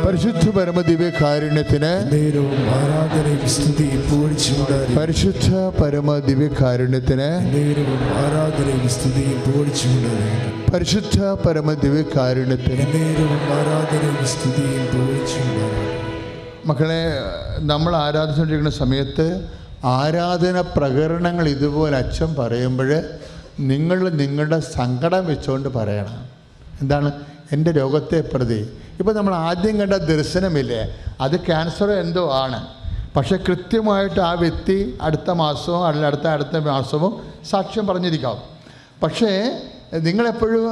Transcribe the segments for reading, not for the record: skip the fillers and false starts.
പരിശുദ്ധ പരമദിവ്യകാരുണ്യത്തിന് ആരാധനയും സ്തുതിയും പുകഴ്ചയുണ്ടാകും. പരിശുദ്ധ പരമദിവ്യകാരുണ്യത്തിന് ആരാധനയും സ്തുതിയും പുകഴ്ചയുണ്ടാകും. പരിശുദ്ധ പരമദിവ്യകാരുണ്യത്തിന് ആരാധനയും സ്തുതിയും പുകഴ്ചയുണ്ടാകും. മക്കളെ, നമ്മൾ ആരാധിച്ചുകൊണ്ടിരിക്കുന്ന സമയത്ത് ആരാധന പ്രകരണങ്ങൾ ഇതുപോലെ അച്ഛൻ പറയുമ്പോൾ നിങ്ങൾ നിങ്ങളുടെ സങ്കടം വെച്ചുകൊണ്ട് പറയണം. എന്താണ്? എൻ്റെ രോഗത്തെ പ്രതി. ഇപ്പോൾ നമ്മൾ ആദ്യം കണ്ട ദർശനമില്ലേ, അത് ക്യാൻസറോ എന്തോ ആണ്. പക്ഷേ കൃത്യമായിട്ട് ആ വ്യക്തി അടുത്ത മാസമോ അല്ലെങ്കിൽ അടുത്ത മാസമോ സാക്ഷ്യം പറഞ്ഞിരിക്കാം. പക്ഷേ നിങ്ങളെപ്പോഴും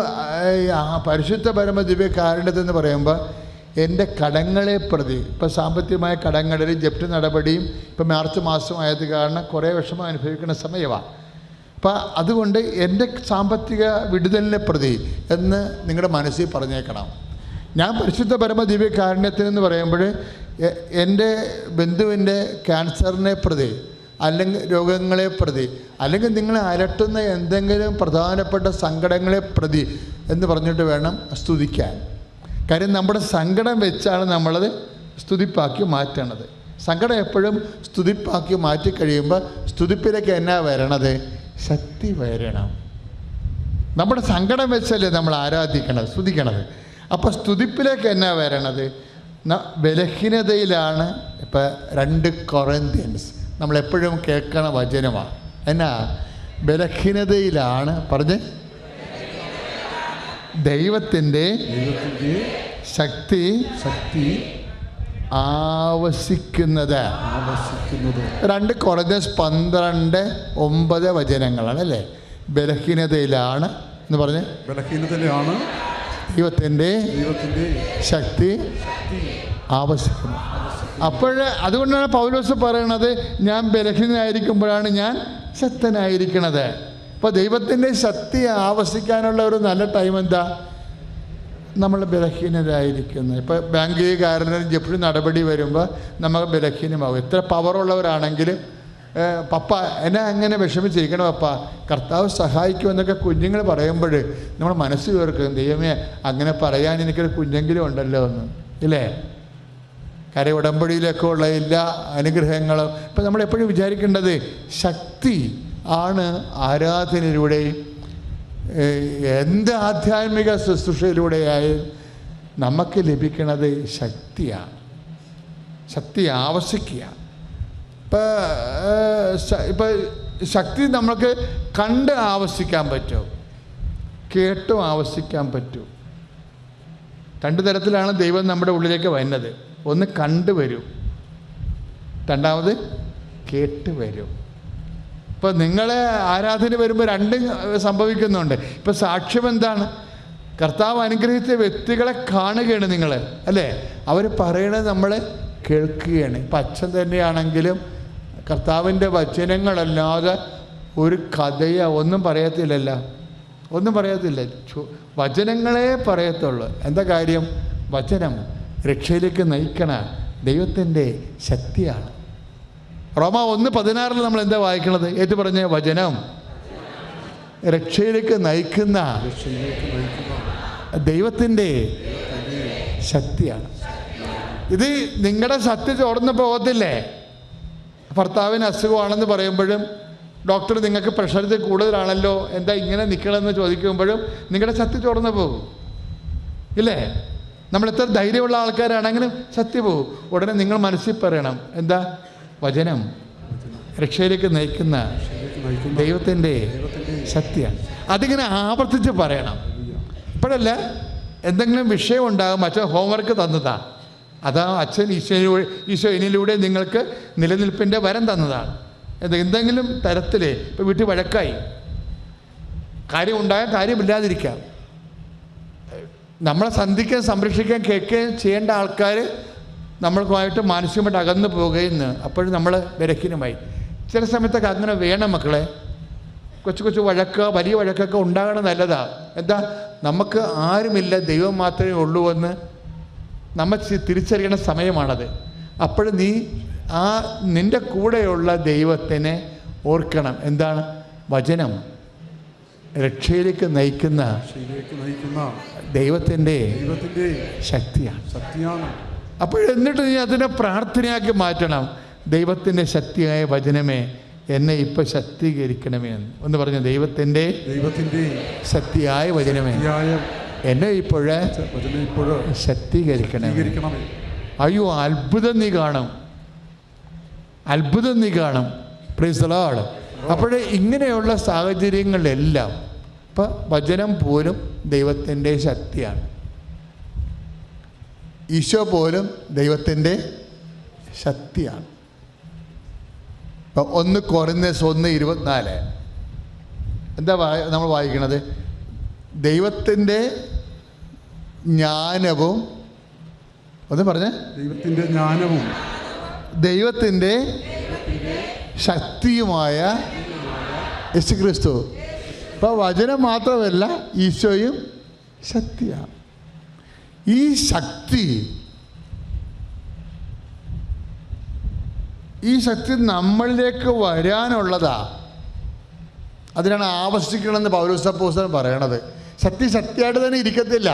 പരിശുദ്ധ പരമദിവ്യകാരുണ്യത്തെന്ന് പറയുമ്പോൾ എൻ്റെ കടങ്ങളെ പ്രതി, ഇപ്പോൾ സാമ്പത്തികമായ കടങ്ങളിൽ ജപ്തി നടപടിയും ഇപ്പോൾ മാർച്ച് മാസമായത് കാരണം കുറേ വിഷമം അനുഭവിക്കുന്ന സമയമാണ്. അപ്പം അതുകൊണ്ട് എൻ്റെ സാമ്പത്തിക വിടുതലിനെ പ്രതി എന്ന് നിങ്ങളുടെ മനസ്സിൽ പറഞ്ഞേക്കണം. ഞാൻ പരിശുദ്ധ പരമദിവ്യകാരുണ്യത്തിനെന്ന് പറയുമ്പോൾ എൻ്റെ ബന്ധുവിൻ്റെ ക്യാൻസറിനെ പ്രതി അല്ലെങ്കിൽ രോഗങ്ങളെ പ്രതി അല്ലെങ്കിൽ നിങ്ങളെ അലട്ടുന്ന എന്തെങ്കിലും പ്രധാനപ്പെട്ട സങ്കടങ്ങളെ പ്രതി എന്ന് പറഞ്ഞിട്ട് വേണം സ്തുതിക്കാൻ. കാര്യം നമ്മുടെ സങ്കടം വെച്ചാണ് നമ്മളത് സ്തുതിപ്പാക്കി മാറ്റണത്. സങ്കടം എപ്പോഴും സ്തുതിപ്പാക്കി മാറ്റി കഴിയുമ്പോൾ സ്തുതിപ്പിലേക്ക് എന്നാ വരണത്? ശക്തി വരണം. നമ്മുടെ സങ്കടം വെച്ചല്ലേ നമ്മൾ ആരാധിക്കണത്, സ്തുതിക്കണത്. അപ്പോൾ സ്തുതിപ്പിലേക്ക് എന്നാ വരണത്? ബലഹീനതയിലാണ്. ഇപ്പം 2 കൊറിന്ത്യൻസ് നമ്മളെപ്പോഴും കേൾക്കണ വചനമാണ്. എന്നാ? ബലഹീനതയിലാണ് പറഞ്ഞ് ദൈവത്തിൻ്റെ ശക്തി ആവസിക്കുന്നത്. 2 കൊറിന്ത്യൻസ് 12:9 വചനങ്ങളാണ് അല്ലേ. ബലഹീനതയിലാണ് എന്ന് പറഞ്ഞ് ബലഹീനതയിലാണ് ദൈവത്തിൻ്റെ ശക്തി ആവസിക്കുന്നത്. അതുകൊണ്ടാണ് പൗലോസ് പറയണത്, ഞാൻ ബലഹീനനായിരിക്കുമ്പോഴാണ് ഞാൻ ശക്തനായിരിക്കണത്. അപ്പോൾ ദൈവത്തിൻ്റെ ശക്തി ആവസിക്കാനുള്ള ഒരു നല്ല ടൈം എന്താ? നമ്മൾ ബലഹീനരായിരിക്കുന്നത്. ഇപ്പോൾ ബാങ്കുകാരന് ജപ്തി നടപടി വരുമ്പോൾ നമ്മൾ ബലഹീനമാകും. എത്ര പവറുള്ളവരാണെങ്കിലും പപ്പ എന്നെ അങ്ങനെ വിഷമിച്ചിരിക്കണം പപ്പ, കർത്താവ് സഹായിക്കുമെന്നൊക്കെ കുഞ്ഞുങ്ങൾ പറയുമ്പോൾ നമ്മൾ മനസ്സ് കേൾക്കും, ദൈവമേ അങ്ങനെ പറയാൻ എനിക്കൊരു കുഞ്ഞെങ്കിലും ഉണ്ടല്ലോ എന്ന്, ഇല്ലേ? കാര്യം ഉടമ്പടിയിലൊക്കെ ഉള്ള എല്ലാ അനുഗ്രഹങ്ങളും ഇപ്പം നമ്മളെപ്പോഴും വിചാരിക്കേണ്ടത് ശക്തി ആണ്. ആരാധനയിലൂടെയും എന്ത് ആധ്യാത്മിക ശുശ്രൂഷയിലൂടെയായും നമുക്ക് ലഭിക്കുന്നത് ശക്തിയാണ്. ശക്തി ആവസിക്കുക. ഇപ്പം ശക്തി നമുക്ക് കണ്ട് ആവസിക്കാൻ പറ്റും, കേട്ടും ആവസിക്കാൻ പറ്റും. 2 തരത്തിലാണ് ദൈവം നമ്മുടെ ഉള്ളിലേക്ക് വരുന്നത്. ഒന്ന് കണ്ടു വരും, രണ്ടാമത് കേട്ട് വരും. ഇപ്പോൾ നിങ്ങളെ ആരാധന വരുമ്പോൾ 2 സംഭവിക്കുന്നുണ്ട്. ഇപ്പോൾ സാക്ഷ്യം എന്താണ്? കർത്താവ് അനുഗ്രഹിച്ച വ്യക്തികളെ കാണുകയാണ് നിങ്ങൾ, അല്ലേ? അവർ പറയണത് നമ്മൾ കേൾക്കുകയാണ്. ഇപ്പം അച്ഛൻ തന്നെയാണെങ്കിലും കർത്താവിൻ്റെ വചനങ്ങളല്ലാതെ ഒരു കഥയോ ഒന്നും പറയത്തില്ലല്ലോ, ഒന്നും പറയത്തില്ല. വചനങ്ങളെ പറയത്തുള്ളൂ. എന്താ കാര്യം? വചനം രക്ഷയിലേക്ക് നയിക്കണ ദൈവത്തിൻ്റെ ശക്തിയാണ്. റോമ 1:16 നമ്മൾ എന്താ വായിക്കണത്? ഏറ്റു പറഞ്ഞ വചനം രക്ഷയിലേക്ക് നയിക്കുന്ന ദൈവത്തിൻ്റെ ശക്തിയാണ്. ഇത് നിങ്ങളുടെ സത്യം ചോർന്ന് പോകത്തില്ലേ? ഭർത്താവിന് അസുഖമാണെന്ന് പറയുമ്പോഴും ഡോക്ടർ നിങ്ങൾക്ക് പ്രഷർ കൂടുതലാണല്ലോ, എന്താ ഇങ്ങനെ നിൽക്കണമെന്ന് ചോദിക്കുമ്പോഴും നിങ്ങളുടെ ശക്തി ചോർന്ന് പോകും, ഇല്ലേ? നമ്മൾ എത്ര ധൈര്യമുള്ള ആൾക്കാരാണെങ്കിലും ശക്തി പോകും. ഉടനെ നിങ്ങൾ മനസ്സിൽ പറയണം, എന്താ? വചനം രക്ഷയിലേക്ക് നയിക്കുന്ന ദൈവത്തിൻ്റെ ശക്തിയാണ്. അതിങ്ങനെ ആവർത്തിച്ച് പറയണം. ഇപ്പോഴല്ല, എന്തെങ്കിലും വിഷയം ഉണ്ടാകും, അച്ഛൻ ഹോംവർക്ക് തന്നതാണ്, അതാ അച്ഛൻ ഈശോ എന്നിലൂടെ നിങ്ങൾക്ക് നിലനിൽപ്പിൻ്റെ വരം തന്നതാണ്. എന്തെങ്കിലും തരത്തിൽ ഇപ്പോൾ വീട്ടിൽ വഴക്കായി, കാര്യം ഉണ്ടായാൽ കാര്യമില്ലാതിരിക്കാം. നമ്മളെ സന്ധിക്കാൻ സംരക്ഷിക്കാൻ കേൾക്കുകയും ചെയ്യേണ്ട ആൾക്കാർ നമ്മൾക്കുമായിട്ട് മാനസികമായിട്ട് അകന്നു പോവുകയും അപ്പോഴും നമ്മൾ ബലഹീനമായി. ചില സമയത്തൊക്കെ അങ്ങനെ വേണം മക്കളെ. കൊച്ചു വഴക്ക്, വലിയ വഴക്കൊക്കെ ഉണ്ടാകണം, നല്ലതാണ്. എന്താ? നമുക്ക് ആരുമില്ല, ദൈവം മാത്രമേ ഉള്ളൂ എന്ന് നമ്മൾ തിരിച്ചറിയണ സമയമാണത്. അപ്പോൾ നീ നിൻ്റെ കൂടെയുള്ള ദൈവത്തിനെ ഓർക്കണം. എന്താണ്? വചനം രക്ഷയിലേക്ക് നയിക്കുന്ന ദൈവത്തിൻ്റെ ശക്തിയാണ്. അപ്പോൾ എന്നിട്ട് നീ അതിനെ പ്രാർത്ഥനയാക്കി മാറ്റണം. ദൈവത്തിൻ്റെ ശക്തിയായ വചനമേ എന്നെ ഇപ്പോൾ ശക്തീകരിക്കണമേ എന്ന് ഒന്ന് പറഞ്ഞു. ദൈവത്തിൻ്റെ ശക്തിയായ വചനമേ എന്നെ ഇപ്പോഴേ ശക്തീകരിക്കണമേ. അയ്യോ, അത്ഭുതം നീ കാണും, അത്ഭുതം നീ കാണും. Praise the Lord. അപ്പോൾ ഇങ്ങനെയുള്ള സാഹചര്യങ്ങളിലെല്ലാം ഇപ്പം വചനം പോലും ദൈവത്തിൻ്റെ ശക്തിയാണ്. ഈശോ പോലും ദൈവത്തിൻ്റെ ശക്തിയാണ്. ഇപ്പം 1 കൊരിന്ത്യർ 1:24 എന്താ നമ്മൾ വായിക്കണത്? ദൈവത്തിൻ്റെ ജ്ഞാനവും, ഒന്ന് പറഞ്ഞേ, ദൈവത്തിൻ്റെ ജ്ഞാനവും ദൈവത്തിൻ്റെ ശക്തിയുമായ യേശുക്രിസ്തു. ഇപ്പോൾ വചനം മാത്രമല്ല, ഈശോയും ശക്തിയാണ്. ഈ ശക്തി നമ്മളിലേക്ക് വരാനുള്ളതാ. അതിനാണ് ആവശ്യിക്കണമെന്ന് പൗലോസ് അപ്പോസ്തലൻ പറയണത്. ശക്തിയായിട്ട് തന്നെ ഇരിക്കത്തില്ല.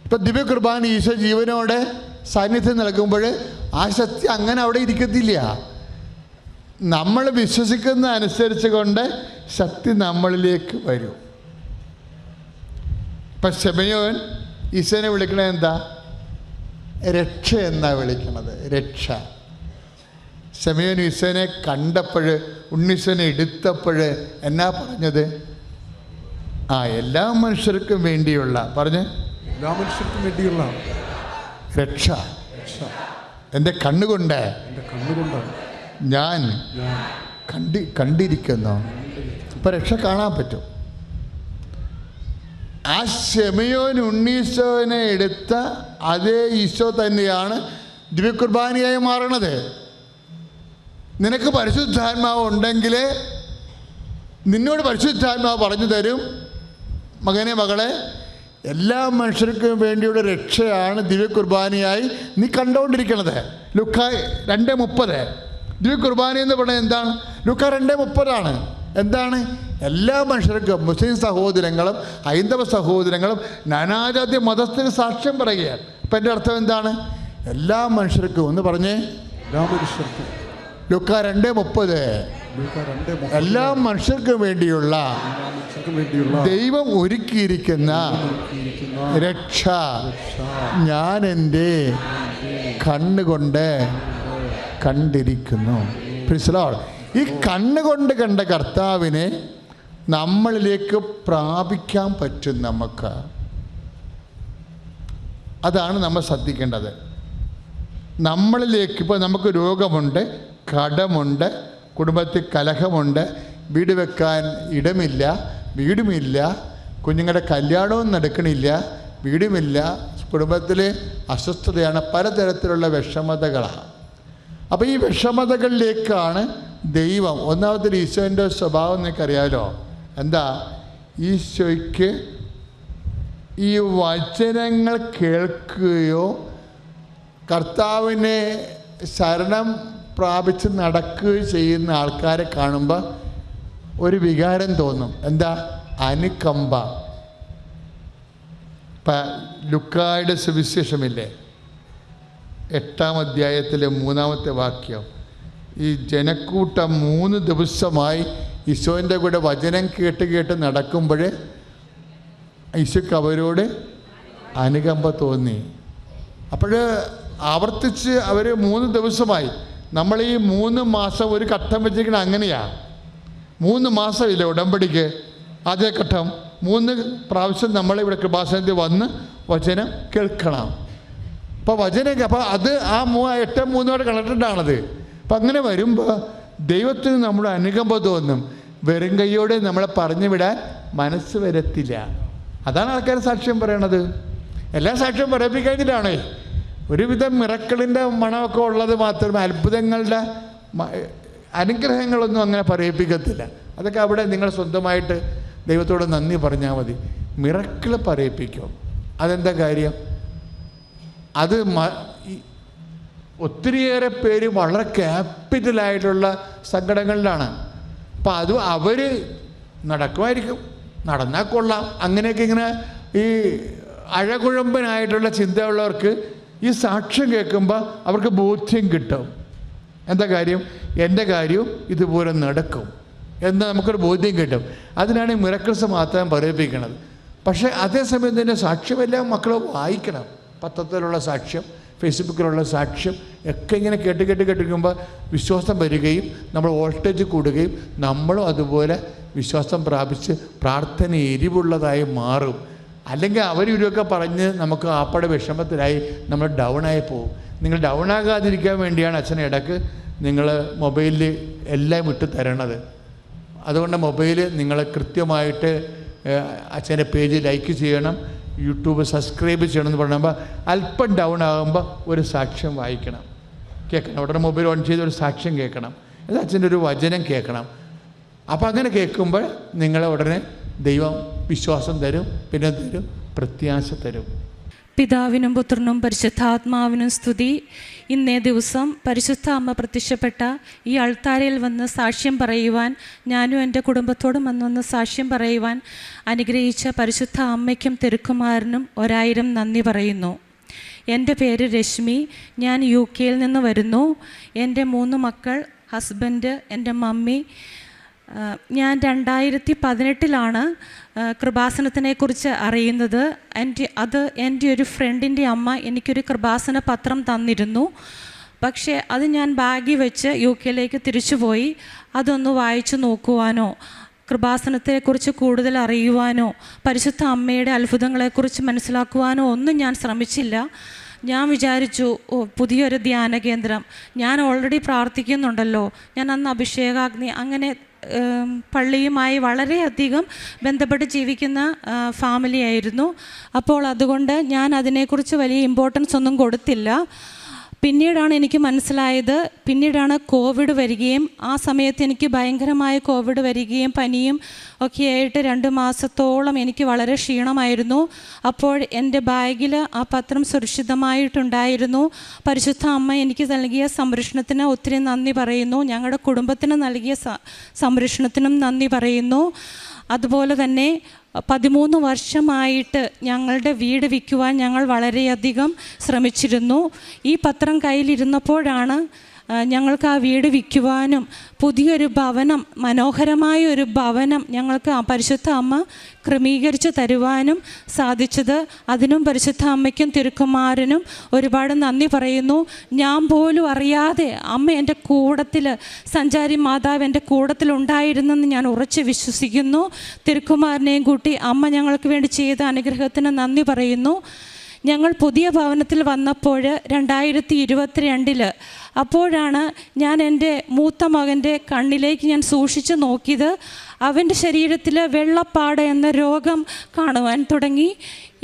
ഇപ്പം ദിവ്യ കുർബാന ഈശോ ജീവനോടെ സാന്നിധ്യം നൽകുമ്പോൾ ആ ശക്തി അങ്ങനെ അവിടെ ഇരിക്കത്തില്ല. നമ്മൾ വിശ്വസിക്കുന്ന അനുസരിച്ച് കൊണ്ട് ശക്തി നമ്മളിലേക്ക് വരും. ഇപ്പം ശിമയോൻ ഈശോനെ വിളിക്കണത് എന്താ? രക്ഷ എന്നാ വിളിക്കണത്, രക്ഷ. ശിമയോൻ ഈശോനെ കണ്ടപ്പോൾ, ഉണ്ണീശോനെ എടുത്തപ്പോൾ എന്നാ പറഞ്ഞത്? എല്ലാ മനുഷ്യർക്കും വേണ്ടിയുള്ള, പറഞ്ഞ്, എല്ലാ മനുഷ്യർക്കും വേണ്ടിയുള്ള രക്ഷ എൻ്റെ കണ്ണുകൊണ്ട് ഞാൻ കണ്ടിരിക്കുന്നു. ഇപ്പം രക്ഷ കാണാൻ പറ്റും. ആ ശിമയോൻ ഉണ്ണീശോനെ എടുത്ത അതേ ഈശോ തന്നെയാണ് ദിവ്യകുർബാനയായി മാറണത്. നിനക്ക് പരിശുദ്ധാത്മാവ് ഉണ്ടെങ്കിൽ നിന്നോട് പരിശുദ്ധാത്മാവ് പറഞ്ഞു തരും, മകനെ മകളെ, എല്ലാ മനുഷ്യർക്കും വേണ്ടിയുള്ള രക്ഷയാണ് ദിവ്യകുർബാനയായി നീ കണ്ടുകൊണ്ടിരിക്കണത്. ലൂക്കാ 2:30. ദിവ്യകുർബാന എന്ന് പറയുന്നത് എന്താണ്? ലൂക്കാ 2:30 എന്താണ്? എല്ലാ മനുഷ്യർക്കും, മുസ്ലിം സഹോദരങ്ങളും ഹൈന്ദവ സഹോദരങ്ങളും നാനാജാതി മതസ്ഥന് സാക്ഷ്യം പറയുകയാണ്. അപ്പം എൻ്റെ അർത്ഥം എന്താണ്? എല്ലാ മനുഷ്യർക്കും, ഒന്ന് പറഞ്ഞേ, എല്ലാ മനുഷ്യർക്കും. ലൂക്കാ 2:30 എല്ലാ മനുഷ്യർക്കും വേണ്ടിയുള്ള ദൈവം ഒരുക്കിയിരിക്കുന്ന രക്ഷ ഞാൻ എൻ്റെ കണ്ണുകൊണ്ട് കണ്ടിരിക്കുന്നു. Praise the Lord. ഈ കണ്ണുകൊണ്ട് കണ്ട കർത്താവിനെ നമ്മളിലേക്ക് പ്രാപിക്കാൻ പറ്റും നമുക്ക്. അതാണ് നമ്മൾ ശ്രദ്ധിക്കേണ്ടത്. നമ്മളിലേക്ക് ഇപ്പോൾ നമുക്ക് രോഗമുണ്ട്, കടമുണ്ട്, കുടുംബത്തിൽ കലഹമുണ്ട്, വീട് വെക്കാൻ ഇടമില്ല, വീടുമില്ല, കുഞ്ഞുങ്ങളുടെ കല്യാണവും നടക്കണില്ല, വീടുമില്ല, കുടുംബത്തിൽ അസ്വസ്ഥതയാണ്, പലതരത്തിലുള്ള വിഷമതകളാണ്. അപ്പോൾ ഈ വിഷമതകളിലേക്കാണ് ദൈവം, ഒന്നാമത്തെ ഈശോൻ്റെ സ്വഭാവം നിങ്ങൾക്കറിയാമല്ലോ. എന്താ? ഈശോയ്ക്ക് ഈ വചനങ്ങൾ കേൾക്കുകയോ കർത്താവിനെ ശരണം പ്രാപിച്ച് നടക്കുകയോ ചെയ്യുന്ന ആൾക്കാരെ കാണുമ്പോൾ ഒരു വികാരം തോന്നും. എന്താ? അനുകമ്പ. ഇപ്പം ലുക്കായുടെ സുവിശേഷമില്ലേ, 8-ാം അധ്യായത്തിലെ 3-ാമത്തെ വാക്യം. ഈ ജനക്കൂട്ടം 3 ദിവസമായി ഈശോൻ്റെ കൂടെ വചനം കേട്ട് നടക്കുമ്പോൾ ഈശോയ്ക്ക് അവരോട് അനുകമ്പ തോന്നി. അപ്പോൾ ആവർത്തിച്ച് അവർ 3 ദിവസമായി. നമ്മൾ ഈ 3 മാസം ഒരു ഘട്ടം വെച്ചിരിക്കണം. അങ്ങനെയാണ്. 3 മാസമില്ല ഉടമ്പടിക്ക്. ആദ്യ ഘട്ടം 3 പ്രാവശ്യം നമ്മളിവിടെ കൃപാസനത്തിൽ വന്ന് വചനം കേൾക്കണം. അപ്പോൾ വചനം, അപ്പോൾ അത് ആ 8-3 കണക്റ്റഡ് ആണത്. അപ്പം അങ്ങനെ വരുമ്പോൾ ദൈവത്തിന് നമ്മുടെ അനുകമ്പ തോന്നും. വെറും കൈയോടെ നമ്മളെ പറഞ്ഞു വിടാൻ മനസ്സ് വരത്തില്ല. അതാണ് ആൾക്കാർ സാക്ഷ്യം പറയണത്. എല്ലാ സാക്ഷ്യം പറയിപ്പിക്കാഞ്ഞിട്ടാണേ. ഒരുവിധം മിറക്കിളിൻ്റെ മണമൊക്കെ ഉള്ളത് മാത്രമേ, അത്ഭുതങ്ങളുടെ അനുഗ്രഹങ്ങളൊന്നും അങ്ങനെ പറയിപ്പിക്കത്തില്ല. അതൊക്കെ അവിടെ നിങ്ങൾ സ്വന്തമായിട്ട് ദൈവത്തോട് നന്ദി പറഞ്ഞാൽ മതി. മിറക്കിൾ പറയിപ്പിക്കും. അതെന്താ കാര്യം? അത് ഒത്തിരിയേറെ പേര് വളരെ ക്യാപിറ്റലായിട്ടുള്ള സങ്കടങ്ങളിലാണ്. അപ്പം അത് അവർ നടക്കുമായിരിക്കും, നടന്നാൽ കൊള്ളാം, അങ്ങനെയൊക്കെ ഇങ്ങനെ ഈ അഴകുഴമ്പനായിട്ടുള്ള ചിന്തയുള്ളവർക്ക് ഈ സാക്ഷ്യം കേൾക്കുമ്പോൾ അവർക്ക് ബോധ്യം കിട്ടും. എന്താ കാര്യം? എൻ്റെ കാര്യവും ഇതുപോലെ നടക്കും എന്ന് നമുക്കൊരു ബോധ്യം കിട്ടും. അതിനാണ് ഈ മിറക്കിൾസ് മാത്രം പറയിപ്പിക്കുന്നത്. പക്ഷേ അതേസമയം തന്നെ സാക്ഷ്യമെല്ലാം മക്കൾ വായിക്കണം. പത്രത്തിലുള്ള സാക്ഷ്യം, ഫേസ്ബുക്കിലുള്ള സാക്ഷ്യം ഒക്കെ ഇങ്ങനെ കേട്ടിരിക്കുമ്പോൾ വിശ്വാസം വരികയും നമ്മൾ വോൾട്ടേജ് കൂടുകയും നമ്മളും അതുപോലെ വിശ്വാസം പ്രാപിച്ച് പ്രാർത്ഥന എരിവുള്ളതായി മാറും. അല്ലെങ്കിൽ അവരിവരൊക്കെ പറഞ്ഞ് നമുക്ക് ആപ്പടെ വിഷമത്തിലായി നമ്മൾ ഡൗണായി പോകും. നിങ്ങൾ ഡൗൺ ആകാതിരിക്കാൻ വേണ്ടിയാണ് അച്ഛനെ ഇടയ്ക്ക് നിങ്ങൾ മൊബൈലിൽ എല്ലാം വിട്ട് തരണത്. അതുകൊണ്ട് മൊബൈൽ നിങ്ങൾ കൃത്യമായിട്ട് അച്ഛൻ്റെ പേജ് ലൈക്ക് ചെയ്യണം, യൂട്യൂബ് സബ്സ്ക്രൈബ് ചെയ്യണം എന്ന് പറയുമ്പോൾ അല്പം ഡൗൺ ആകുമ്പോൾ ഒരു സാക്ഷ്യം വായിക്കണം, കേൾക്കണം. ഉടനെ മൊബൈൽ ഓൺ ചെയ്ത് ഒരു സാക്ഷ്യം കേൾക്കണം, അത് അച്ഛൻ്റെ ഒരു വചനം കേൾക്കണം. അപ്പോൾ അങ്ങനെ കേൾക്കുമ്പോൾ നിങ്ങളെ ഉടനെ ദൈവം വിശ്വാസം തരും, പിന്നെ തരും, പ്രത്യാശ തരും. പിതാവിനും പുത്രനും പരിശുദ്ധാത്മാവിനും സ്തുതി. ഇന്നേ ദിവസം പരിശുദ്ധ അമ്മ പ്രത്യക്ഷപ്പെട്ട ഈ അൾത്താരയിൽ വന്ന് സാക്ഷ്യം പറയുവാൻ, ഞാനും എൻ്റെ കുടുംബത്തോടും വന്ന് സാക്ഷ്യം പറയുവാൻ അനുഗ്രഹിച്ച പരിശുദ്ധ അമ്മയ്ക്കും തിരുക്കുമാരനും 1000 നന്ദി പറയുന്നു. എൻ്റെ പേര് രശ്മി. ഞാൻ UK നിന്ന് വരുന്നു. എൻ്റെ 3 മക്കൾ, ഹസ്ബൻഡ്, എൻ്റെ മമ്മി. ഞാൻ 2018 കൃപാസനത്തിനെക്കുറിച്ച് അറിയുന്നത്. എൻ്റെ ഒരു ഫ്രണ്ടിൻ്റെ അമ്മ എനിക്കൊരു കൃപാസന പത്രം തന്നിരുന്നു. പക്ഷേ അത് ഞാൻ ബാഗിൽ വെച്ച് UK തിരിച്ചുപോയി. അതൊന്ന് വായിച്ചു നോക്കുവാനോ കൃപാസനത്തെക്കുറിച്ച് കൂടുതൽ അറിയുവാനോ പരിശുദ്ധ അമ്മയുടെ അത്ഭുതങ്ങളെക്കുറിച്ച് മനസ്സിലാക്കുവാനോ ഒന്നും ഞാൻ ശ്രമിച്ചില്ല. ഞാൻ വിചാരിച്ചു, പുതിയൊരു ധ്യാന കേന്ദ്രം, ഞാൻ ഓൾറെഡി പ്രാർത്ഥിക്കുന്നുണ്ടല്ലോ, ഞാൻ അന്ന് അഭിഷേകാഗ്നി അങ്ങനെ പള്ളിയുമായി വളരെയധികം ബന്ധപ്പെട്ട് ജീവിക്കുന്ന ഫാമിലിയായിരുന്നു. അപ്പോൾ അതുകൊണ്ട് ഞാൻ അതിനെക്കുറിച്ച് വലിയ ഇമ്പോർട്ടൻസ് ഒന്നും കൊടുത്തില്ല. പിന്നീടാണ് എനിക്ക് മനസ്സിലായത്, പിന്നീടാണ് കോവിഡ് വരികയും ആ സമയത്ത് എനിക്ക് ഭയങ്കരമായ കോവിഡ് വരികയും പനിയും ഒക്കെ ആയിട്ട് 2 മാസത്തോളം എനിക്ക് വളരെ ക്ഷീണമായിരുന്നു. അപ്പോൾ എൻ്റെ ബാഗിൽ ആ പത്രം സുരക്ഷിതമായിട്ടുണ്ടായിരുന്നു. പരിശുദ്ധ അമ്മ എനിക്ക് നൽകിയ സംരക്ഷണത്തിന് ഒത്തിരി നന്ദി പറയുന്നു. ഞങ്ങളുടെ കുടുംബത്തിന് നൽകിയ സംരക്ഷണത്തിനും നന്ദി പറയുന്നു. അതുപോലെ തന്നെ 13 വർഷമായിട്ട് ഞങ്ങളുടെ വീട് വിൽക്കുവാൻ ഞങ്ങൾ വളരെയധികം ശ്രമിച്ചിരുന്നു. ഈ പത്രം കയ്യിലിരുന്നപ്പോഴാണ് ഞങ്ങൾക്ക് ആ വീട് വിൽക്കുവാനും പുതിയൊരു ഭവനം, മനോഹരമായ ഒരു ഭവനം ഞങ്ങൾക്ക് ആ പരിശുദ്ധ അമ്മ ക്രമീകരിച്ച് തരുവാനും സാധിച്ചത്. അതിനും പരിശുദ്ധ അമ്മയ്ക്കും തിരുക്കുമാരനും ഒരുപാട് നന്ദി പറയുന്നു. ഞാൻ പോലും അറിയാതെ അമ്മ എൻ്റെ കൂടത്തിൽ, സഞ്ചാരി മാതാവ് എൻ്റെ കൂടത്തിലുണ്ടായിരുന്നെന്ന് ഞാൻ ഉറച്ച് വിശ്വസിക്കുന്നു. തിരുക്കുമാരനെയും കൂട്ടി അമ്മ ഞങ്ങൾക്ക് വേണ്ടി ചെയ്ത അനുഗ്രഹത്തിന് നന്ദി പറയുന്നു. ഞങ്ങൾ പുതിയ ഭവനത്തിൽ വന്നപ്പോൾ 2022 അപ്പോഴാണ് ഞാൻ എൻ്റെ മൂത്ത മകൻ്റെ കണ്ണിലേക്ക് ഞാൻ സൂക്ഷിച്ച് നോക്കിയത്. അവൻ്റെ ശരീരത്തിൽ വെള്ളപ്പാട് എന്ന രോഗം കാണുവാൻ തുടങ്ങി.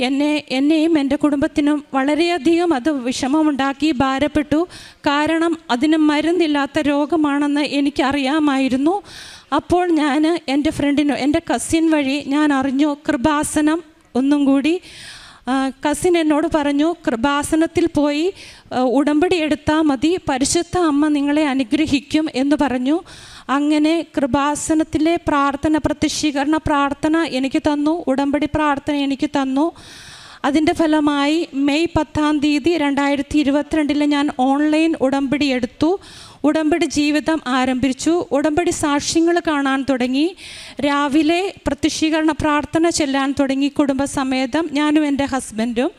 എന്നെയും എൻ്റെ കുടുംബത്തിനും വളരെയധികം അത് വിഷമമുണ്ടാക്കി, ഭാരപ്പെട്ടു. കാരണം അതിന് മരുന്നില്ലാത്ത രോഗമാണെന്ന് എനിക്കറിയാമായിരുന്നു. അപ്പോൾ ഞാൻ എൻ്റെ ഫ്രണ്ടിനോ, എൻ്റെ കസിൻ വഴി ഞാൻ അറിഞ്ഞു കൃപാസനം ഒന്നും കൂടി. കസിൻ എന്നോട് പറഞ്ഞു, കൃപാസനത്തിൽ പോയി ഉടമ്പടി എടുത്താൽ മതി, പരിശുദ്ധ അമ്മ നിങ്ങളെ അനുഗ്രഹിക്കും എന്ന് പറഞ്ഞു. അങ്ങനെ കൃപാസനത്തിലെ പ്രാർത്ഥന, പ്രത്യക്ഷീകരണ പ്രാർത്ഥന എനിക്ക് തന്നു, ഉടമ്പടി പ്രാർത്ഥന എനിക്ക് തന്നു. അതിൻ്റെ ഫലമായി മെയ് 10 2022 ഞാൻ ഓൺലൈൻ ഉടമ്പടി എടുത്തു. ഉടമ്പടി ജീവിതം ആരംഭിച്ചു. ഉടമ്പടി സാക്ഷ്യങ്ങൾ കാണാൻ തുടങ്ങി. രാവിലെ പ്രത്യക്ഷീകരണ പ്രാർത്ഥന ചെല്ലാൻ തുടങ്ങി കുടുംബസമേതം, ഞാനും എൻ്റെ ഹസ്ബൻഡും.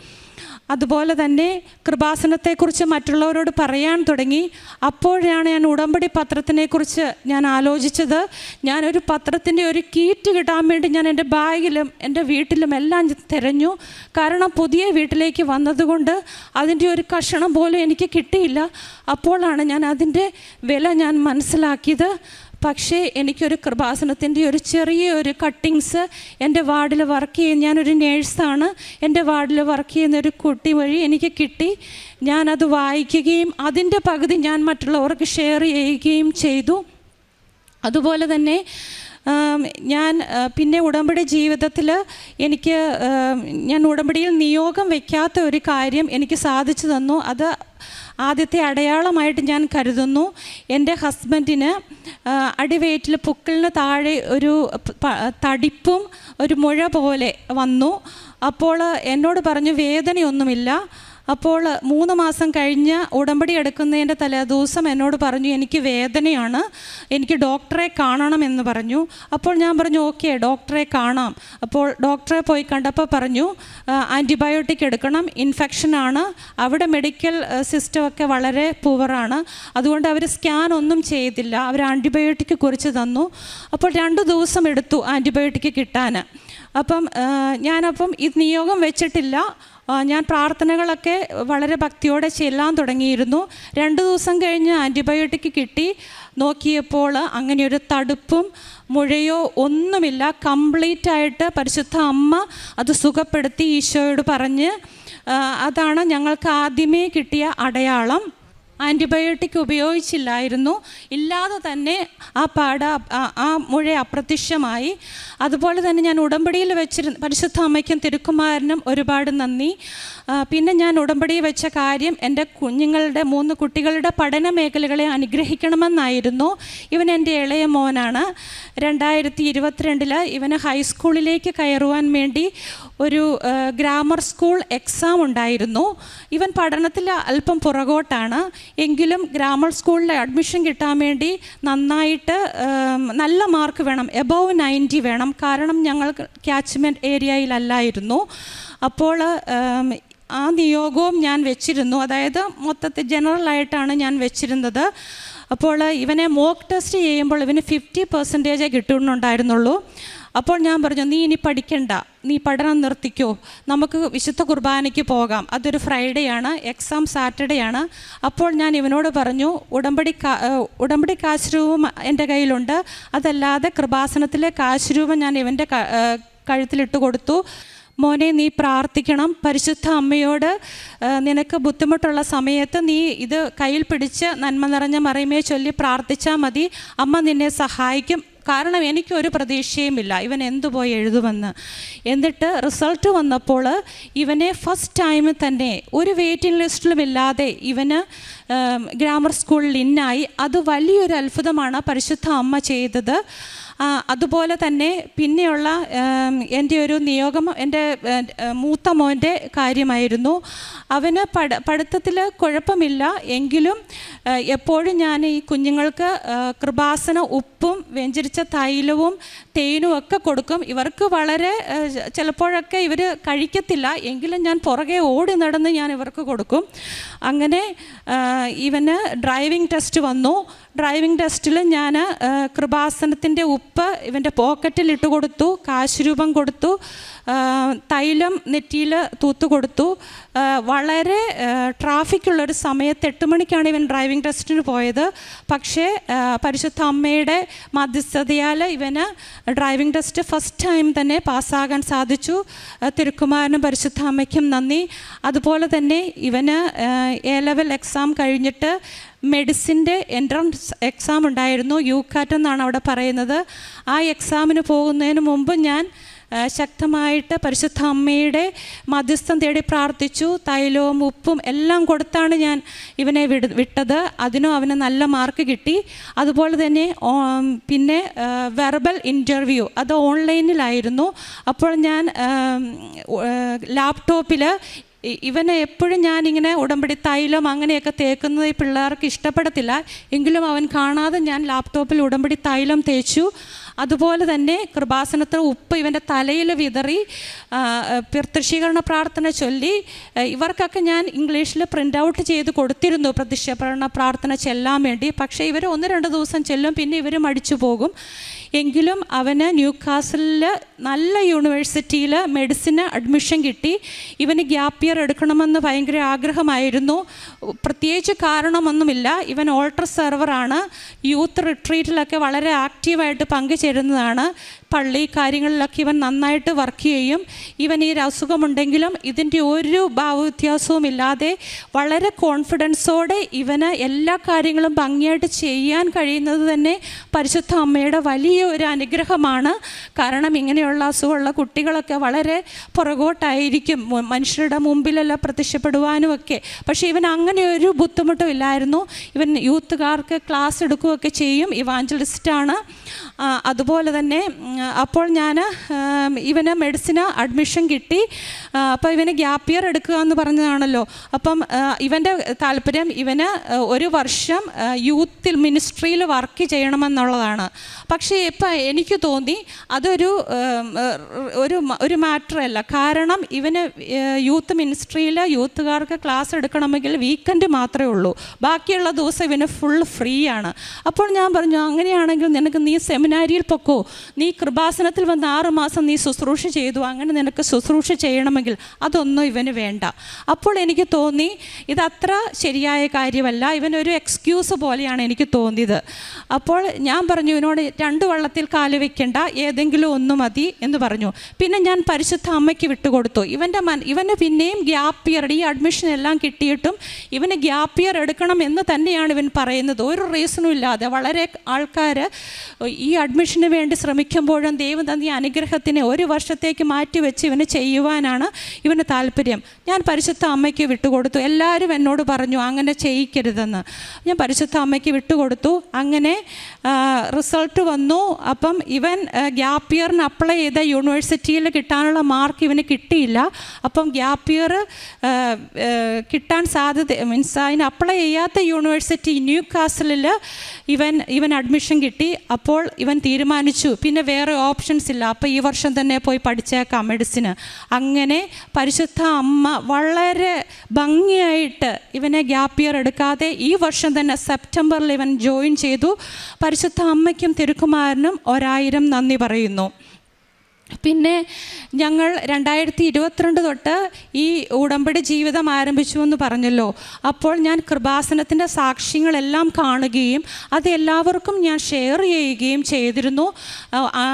അതുപോലെ തന്നെ കൃപാസനത്തെക്കുറിച്ച് മറ്റുള്ളവരോട് പറയാൻ തുടങ്ങി. അപ്പോഴാണ് ഞാൻ ഉടമ്പടി പത്രത്തിനെക്കുറിച്ച് ഞാൻ ആലോചിച്ചത്. ഞാനൊരു പത്രത്തിൻ്റെ ഒരു കീറ്റ് കിട്ടാൻ വേണ്ടി ഞാൻ എൻ്റെ ബാഗിലും എൻ്റെ വീട്ടിലും എല്ലാം തിരഞ്ഞു. കാരണം പുതിയ വീട്ടിലേക്ക് വന്നതുകൊണ്ട് അതിൻ്റെ ഒരു കഷണം പോലും എനിക്ക് കിട്ടിയില്ല. അപ്പോഴാണ് ഞാൻ അതിൻ്റെ വില ഞാൻ മനസ്സിലാക്കിയത്. പക്ഷേ എനിക്കൊരു കൃപാസനത്തിൻ്റെ ഒരു ചെറിയൊരു കട്ടിങ്സ് എൻ്റെ വാർഡിൽ വർക്ക് ചെയ്യുന്ന, ഞാനൊരു നേഴ്സാണ്, എൻ്റെ വാർഡിൽ വർക്ക് ചെയ്യുന്നൊരു കുട്ടി വഴി എനിക്ക് കിട്ടി. ഞാനത് വായിക്കുകയും അതിൻ്റെ പകുതി ഞാൻ മറ്റുള്ളവർക്ക് ഷെയർ ചെയ്യുകയും ചെയ്തു. അതുപോലെ തന്നെ ഞാൻ പിന്നെ ഉടമ്പടി ജീവിതത്തിൽ ഞാൻ ഉടമ്പടിയിൽ നിയോഗം വയ്ക്കാത്ത ഒരു കാര്യം എനിക്ക് സാധിച്ചു തന്നു. അത് ആദ്യത്തെ അടയാളമായിട്ട് ഞാൻ കരുതുന്നു. എൻ്റെ ഹസ്ബൻഡിന് അടിവയറ്റിൽ പുക്കിളിന് താഴെ ഒരു തടിപ്പും ഒരു മുഴ പോലെ വന്നു. അപ്പോൾ എന്നോട് പറഞ്ഞു വേദനയൊന്നുമില്ല, അപ്പോൾ 3 മാസം കഴിഞ്ഞ് ഉടമ്പടി എടുക്കുന്നതിൻ്റെ തലേദിവസം എന്നോട് പറഞ്ഞു, എനിക്ക് വേദനയാണ്, എനിക്ക് ഡോക്ടറെ കാണണമെന്ന് പറഞ്ഞു. അപ്പോൾ ഞാൻ പറഞ്ഞു, ഓക്കെ ഡോക്ടറെ കാണാം. അപ്പോൾ ഡോക്ടറെ പോയി കണ്ടപ്പോൾ പറഞ്ഞു, ആൻറ്റിബയോട്ടിക് എടുക്കണം, ഇൻഫെക്ഷനാണ്, അവിടെ മെഡിക്കൽ സിസ്റ്റമൊക്കെ വളരെ പുവറാണ്, അതുകൊണ്ട് അവർ സ്കാൻ ഒന്നും ചെയ്തില്ല, അവർ ആൻറ്റിബയോട്ടിക് കുറിച്ച് തന്നു. അപ്പോൾ 2 ദിവസം എടുത്തു ആൻറ്റിബയോട്ടിക് കിട്ടാൻ. ഞാനപ്പം ഇത് നിയോഗം വെച്ചിട്ടില്ല, ഞാൻ പ്രാർത്ഥനകളൊക്കെ വളരെ ഭക്തിയോടെ ചെല്ലാൻ തുടങ്ങിയിരുന്നു. 2 ദിവസം കഴിഞ്ഞ് ആൻറ്റിബയോട്ടിക് കിട്ടി. നോക്കിയപ്പോൾ അങ്ങനെയൊരു തടുപ്പും മുഴയോ ഒന്നുമില്ല. കംപ്ലീറ്റായിട്ട് പരിശുദ്ധ അമ്മ അത് സുഖപ്പെടുത്തി ഈശോയോട് പറഞ്ഞ്. അതാണ് ഞങ്ങൾക്ക് ആദ്യമേ കിട്ടിയ അടയാളം. ആൻറ്റിബയോട്ടിക് ഉപയോഗിച്ചില്ലായിരുന്നു, ഇല്ലാതെ തന്നെ ആ മുഴ അപ്രത്യക്ഷമായി. അതുപോലെ തന്നെ ഞാൻ ഉടമ്പടിയിൽ വെച്ചിരുന്ന പരിശുദ്ധ അമ്മയ്ക്കും തിരുക്കുമാരനും ഒരുപാട് നന്ദി. പിന്നെ ഞാൻ ഉടമ്പടിയിൽ വെച്ച കാര്യം എൻ്റെ കുഞ്ഞുങ്ങളുടെ 3 കുട്ടികളുടെ പഠന മേഖലകളെ അനുഗ്രഹിക്കണമെന്നായിരുന്നു. ഇവൻ എൻ്റെ ഇളയ മോനാണ്. 2022 ഇവന് ഹൈസ്കൂളിലേക്ക് കയറുവാൻ വേണ്ടി ഒരു ഗ്രാമർ സ്കൂൾ എക്സാം ഉണ്ടായിരുന്നു. ഇവൻ പഠനത്തിൽ അല്പം പുറകോട്ടാണ്, എങ്കിലും ഗ്രാമർ സ്കൂളിൽ അഡ്മിഷൻ കിട്ടാൻ വേണ്ടി നന്നായിട്ട് നല്ല മാർക്ക് വേണം, എബോവ് 90 വേണം. കാരണം ഞങ്ങൾ ക്യാച്ച്മെൻറ്റ് ഏരിയയിലല്ലായിരുന്നു. അപ്പോൾ ആ നിയോഗവും ഞാൻ വെച്ചിരുന്നു, അതായത് മൊത്തത്തിൽ ജനറലായിട്ടാണ് ഞാൻ വെച്ചിരുന്നത്. അപ്പോൾ ഇവനെ മോക്ക് ടെസ്റ്റ് ചെയ്യുമ്പോൾ ഇവന് 50% കിട്ടുന്നുണ്ടായിരുന്നുള്ളൂ. അപ്പോൾ ഞാൻ പറഞ്ഞു, നീ ഇനി പഠിക്കണ്ട, നീ പഠനം നിർത്തിക്കോ, നമുക്ക് വിശുദ്ധ കുർബാനയ്ക്ക് പോകാം. അതൊരു ഫ്രൈഡേ ആണ്, എക്സാം സാറ്റർഡേ ആണ്. അപ്പോൾ ഞാൻ ഇവനോട് പറഞ്ഞു, ഉടമ്പടി കാശ് രൂപം എൻ്റെ കയ്യിലുണ്ട്, അതല്ലാതെ കൃപാസനത്തിലെ കാശ് രൂപം ഞാൻ ഇവൻ്റെ കഴുത്തിലിട്ട് കൊടുത്തു. മോനെ, നീ പ്രാർത്ഥിക്കണം, പരിശുദ്ധ അമ്മയോട് നിനക്ക് ബുദ്ധിമുട്ടുള്ള സമയത്ത് നീ ഇത് കയ്യിൽ പിടിച്ച് നന്മ നിറഞ്ഞ മറിയമേ ചൊല്ലി പ്രാർത്ഥിച്ചാൽ മതി, അമ്മ നിന്നെ സഹായിക്കും. കാരണം എനിക്കൊരു പ്രതീക്ഷയുമില്ല ഇവൻ എന്തുപോയി എഴുതുമെന്ന്. എന്നിട്ട് റിസൾട്ട് വന്നപ്പോൾ ഇവനെ ഫസ്റ്റ് ടൈം തന്നെ ഒരു വെയിറ്റിംഗ് ലിസ്റ്റിലുമില്ലാതെ ഇവന് ഗ്രാമർ സ്കൂളിൽ ഇന്നായി. അത് വലിയൊരു അത്ഭുതമാണ് പരിശുദ്ധ അമ്മ ചെയ്തത്. അതുപോലെ തന്നെ പിന്നെയുള്ള എൻ്റെ ഒരു നിയോഗം എൻ്റെ മൂത്ത മോൻ്റെ കാര്യമായിരുന്നു. അവന് പഠിത്തത്തിൽ കുഴപ്പമില്ല, എങ്കിലും എപ്പോഴും ഞാൻ ഈ കുഞ്ഞുങ്ങൾക്ക് കൃപാസന ഉപ്പും വെഞ്ചരിച്ച തൈലവും തേനും ഒക്കെ കൊടുക്കും. ഇവർക്ക് വളരെ ചിലപ്പോഴൊക്കെ ഇവർ കഴിക്കത്തില്ല, എങ്കിലും ഞാൻ പുറകെ ഓടി നടന്ന് ഞാൻ ഇവർക്ക് കൊടുക്കും. അങ്ങനെ ഇവന് ഡ്രൈവിംഗ് ടെസ്റ്റ് വന്നു. ഡ്രൈവിംഗ് ടെസ്റ്റിൽ ഞാൻ കൃപാസനത്തിൻ്റെ ഉപ്പ് ഇവൻ്റെ പോക്കറ്റിലിട്ട് കൊടുത്തു, കാശ് രൂപം കൊടുത്തു, തൈലം നെറ്റിയിൽ തൂത്ത് കൊടുത്തു. വളരെ ട്രാഫിക്കുള്ളൊരു സമയത്ത് 8 മണിക്കാണ് ഇവൻ ഡ്രൈവിംഗ് ടെസ്റ്റിന് പോയത്. പക്ഷേ പരിശുദ്ധ അമ്മയുടെ മധ്യസ്ഥതയാൽ ഇവന് ഡ്രൈവിംഗ് ടെസ്റ്റ് ഫസ്റ്റ് ടൈം തന്നെ പാസ്സാകാൻ സാധിച്ചു. തിരുക്കുമാരനും പരിശുദ്ധ അമ്മയ്ക്കും നന്ദി. അതുപോലെ തന്നെ ഇവന് A-level എക്സാം കഴിഞ്ഞിട്ട് മെഡിസിൻ്റെ എൻട്രൻസ് എക്സാം ഉണ്ടായിരുന്നു, UCAT എന്നാണ് അവിടെ പറയുന്നത്. ആ എക്സാമിന് പോകുന്നതിന് മുമ്പ് ഞാൻ ശക്തമായിട്ട് പരിശുദ്ധ അമ്മയുടെ മധ്യസ്ഥം തേടി പ്രാർത്ഥിച്ചു. തൈലവും ഉപ്പും എല്ലാം കൊടുത്താണ് ഞാൻ ഇവനെ വിട്ടത്. അതിനും അവന് നല്ല മാർക്ക് കിട്ടി. അതുപോലെ തന്നെ പിന്നെ വെർബൽ ഇൻ്റർവ്യൂ അത് ഓൺലൈനിലായിരുന്നു. അപ്പോൾ ഞാൻ ലാപ്ടോപ്പിൽ ഇവനെ എപ്പോഴും ഞാനിങ്ങനെ ഉടമ്പടി തൈലം അങ്ങനെയൊക്കെ തേക്കുന്നത് ഈ പിള്ളേർക്ക് ഇഷ്ടപ്പെടത്തില്ല, എങ്കിലും അവൻ കാണാതെ ഞാൻ ലാപ്ടോപ്പിൽ ഉടമ്പടി തൈലം തേച്ചു. അതുപോലെ തന്നെ കൃപാസനത്തിൽ ഉപ്പ് ഇവൻ്റെ തലയിൽ വിതറി പ്രത്യക്ഷീകരണ പ്രാർത്ഥന ചൊല്ലി. ഇവർക്കൊക്കെ ഞാൻ ഇംഗ്ലീഷിൽ പ്രിൻ്റ് ഔട്ട് ചെയ്ത് കൊടുത്തിരുന്നു പ്രത്യക്ഷീകരണ പ്രാർത്ഥന ചെല്ലാൻ വേണ്ടി. പക്ഷേ ഇവർ 1-2 ദിവസം ചെല്ലും, പിന്നെ ഇവർ മടിച്ചു പോകും. എങ്കിലും അവന് ന്യൂകാസിലിൽ നല്ല യൂണിവേഴ്സിറ്റിയിൽ മെഡിസിന് അഡ്മിഷൻ കിട്ടി. ഇവന് ഗ്യാപ്പ് ഇയർ എടുക്കണമെന്ന് ഭയങ്കര ആഗ്രഹമായിരുന്നു. പ്രത്യേകിച്ച് കാരണമൊന്നുമില്ല. ഇവൻ ഓൾട്ടർ സെർവറാണ്. യൂത്ത് റിട്രീറ്റിലൊക്കെ വളരെ ആക്റ്റീവായിട്ട് പങ്കുചേരുന്നതാണ്. പള്ളി കാര്യങ്ങളിലൊക്കെ ഇവൻ നന്നായിട്ട് വർക്ക് ചെയ്യും. ഇവൻ ഈ അസുഖമുണ്ടെങ്കിലും ഇതിൻ്റെ ഒരു ഭാവവ്യത്യാസവും ഇല്ലാതെ വളരെ കോൺഫിഡൻസോടെ ഇവന് എല്ലാ കാര്യങ്ങളും ഭംഗിയായിട്ട് ചെയ്യാൻ കഴിയുന്നത് തന്നെ പരിശുദ്ധ അമ്മയുടെ വലിയൊരു അനുഗ്രഹമാണ്. കാരണം ഇങ്ങനെയുള്ള അസുഖമുള്ള കുട്ടികളൊക്കെ വളരെ പുറകോട്ടായിരിക്കും, മനുഷ്യരുടെ മുമ്പിലെല്ലാം പ്രത്യക്ഷപ്പെടുവാനും ഒക്കെ. പക്ഷേ ഇവൻ അങ്ങനെ ഒരു ബുദ്ധിമുട്ടും ഇല്ലായിരുന്നു. ഇവൻ യൂത്തുകാർക്ക് ക്ലാസ് എടുക്കുകയൊക്കെ ചെയ്യും, ഇവാഞ്ചലിസ്റ്റാണ്. അതുപോലെ തന്നെ അപ്പോൾ ഞാൻ ഇവന് മെഡിസിന് അഡ്മിഷൻ കിട്ടി. അപ്പോൾ ഇവന് ഗ്യാപ്പ് ഇയർ എടുക്കുക എന്ന് പറഞ്ഞതാണല്ലോ. അപ്പം ഇവൻ്റെ താല്പര്യം ഇവന് 1 വർഷം യൂത്തിൽ മിനിസ്ട്രിയിൽ വർക്ക് ചെയ്യണമെന്നുള്ളതാണ്. പക്ഷേ ഇപ്പം എനിക്ക് തോന്നി അതൊരു ഒരു മാറ്ററല്ല. കാരണം ഇവന് യൂത്ത് മിനിസ്ട്രിയിൽ യൂത്തുകാർക്ക് ക്ലാസ് എടുക്കണമെങ്കിൽ വീക്കെൻഡ് മാത്രമേ ഉള്ളൂ, ബാക്കിയുള്ള ദിവസം ഇവന് ഫുൾ ഫ്രീ ആണ്. അപ്പോൾ ഞാൻ പറഞ്ഞു, അങ്ങനെയാണെങ്കിൽ നിനക്ക് നീ സെമിനാരിയിൽ പൊക്കോ, നീ കൃപാസനത്തിൽ വന്ന് 6 മാസം നീ ശുശ്രൂഷ ചെയ്തു, അങ്ങനെ നിനക്ക് ശുശ്രൂഷ ചെയ്യണമെങ്കിൽ അതൊന്നും ഇവന് വേണ്ട. അപ്പോൾ എനിക്ക് തോന്നി ഇതത്ര ശരിയായ കാര്യമല്ല, ഇവനൊരു എക്സ്ക്യൂസ് പോലെയാണ് എനിക്ക് തോന്നിയത്. അപ്പോൾ ഞാൻ പറഞ്ഞു ഇവനോട് 2 വള്ളത്തിൽ കാല് വെക്കണ്ട, ഏതെങ്കിലും ഒന്ന് മതി എന്ന് പറഞ്ഞു. പിന്നെ ഞാൻ പരിശുദ്ധ അമ്മയ്ക്ക് വിട്ടുകൊടുത്തു. ഇവന് പിന്നെയും ഗ്യാപ്പ് ഇയർ, ഈ അഡ്മിഷൻ എല്ലാം കിട്ടിയിട്ടും ഇവന് ഗ്യാപ്പ് ഇയർ എടുക്കണം എന്ന് തന്നെയാണ് ഇവൻ പറയുന്നത്. ഒരു റീസണും ഇല്ലാതെ വളരെ ആൾക്കാർ ഈ അഡ്മിഷന് വേണ്ടി ശ്രമിക്കുമ്പോഴും ദൈവം തന്ന അനുഗ്രഹത്തിനെ 1 വർഷത്തേക്ക് മാറ്റി വെച്ച് ഇവന് ചെയ്യുവാനാണ് ഇവന് താല്പര്യം. ഞാൻ പരിശുദ്ധ അമ്മയ്ക്ക് വിട്ടുകൊടുത്തു. എല്ലാവരും എന്നോട് പറഞ്ഞു അങ്ങനെ ചെയ്യിക്കരുതെന്ന്. ഞാൻ പരിശുദ്ധ അമ്മയ്ക്ക് വിട്ടുകൊടുത്തു. അങ്ങനെ റിസൾട്ട് വന്നു. അപ്പം ഇവൻ ഗ്യാപ്പ് ഇയറിന് അപ്ലൈ ചെയ്ത യൂണിവേഴ്സിറ്റിയിൽ കിട്ടാനുള്ള മാർക്ക് ഇവന് കിട്ടിയില്ല. അപ്പം ഗ്യാപ്പ് ഇയർ കിട്ടാൻ സാധ്യത മീൻസ് അതിന് അപ്ലൈ ചെയ്യാത്ത യൂണിവേഴ്സിറ്റി ന്യൂ കാസലിൽ ഇവൻ അഡ്മിഷൻ കിട്ടി. അപ്പോൾ ഇവൻ തീരുമാനിച്ചു പിന്നെ വേറെ ഓപ്ഷൻസ് ഇല്ല, അപ്പോൾ ഈ വർഷം തന്നെ പോയി പഠിച്ചേക്കാം മെഡിസിന്. അങ്ങനെ പരിശുദ്ധ അമ്മ വളരെ ഭംഗിയായിട്ട് ഇവനെ ഗ്യാപ്പ് ഇയർ എടുക്കാതെ ഈ വർഷം തന്നെ സെപ്റ്റംബറിൽ ഇവൻ ജോയിൻ ചെയ്തു. പരിശുദ്ധ അമ്മയ്ക്കും തിരുക്കുമാരനും 1000 നന്ദി പറയുന്നു. പിന്നെ ഞങ്ങൾ 2022 തൊട്ട് ഈ ഉടമ്പടി ജീവിതം ആരംഭിച്ചു എന്ന് പറഞ്ഞല്ലോ. അപ്പോൾ ഞാൻ കൃപാസനത്തിൻ്റെ സാക്ഷ്യങ്ങളെല്ലാം കാണുകയും അത് എല്ലാവർക്കും ഞാൻ ഷെയർ ചെയ്യുകയും ചെയ്തിരുന്നു.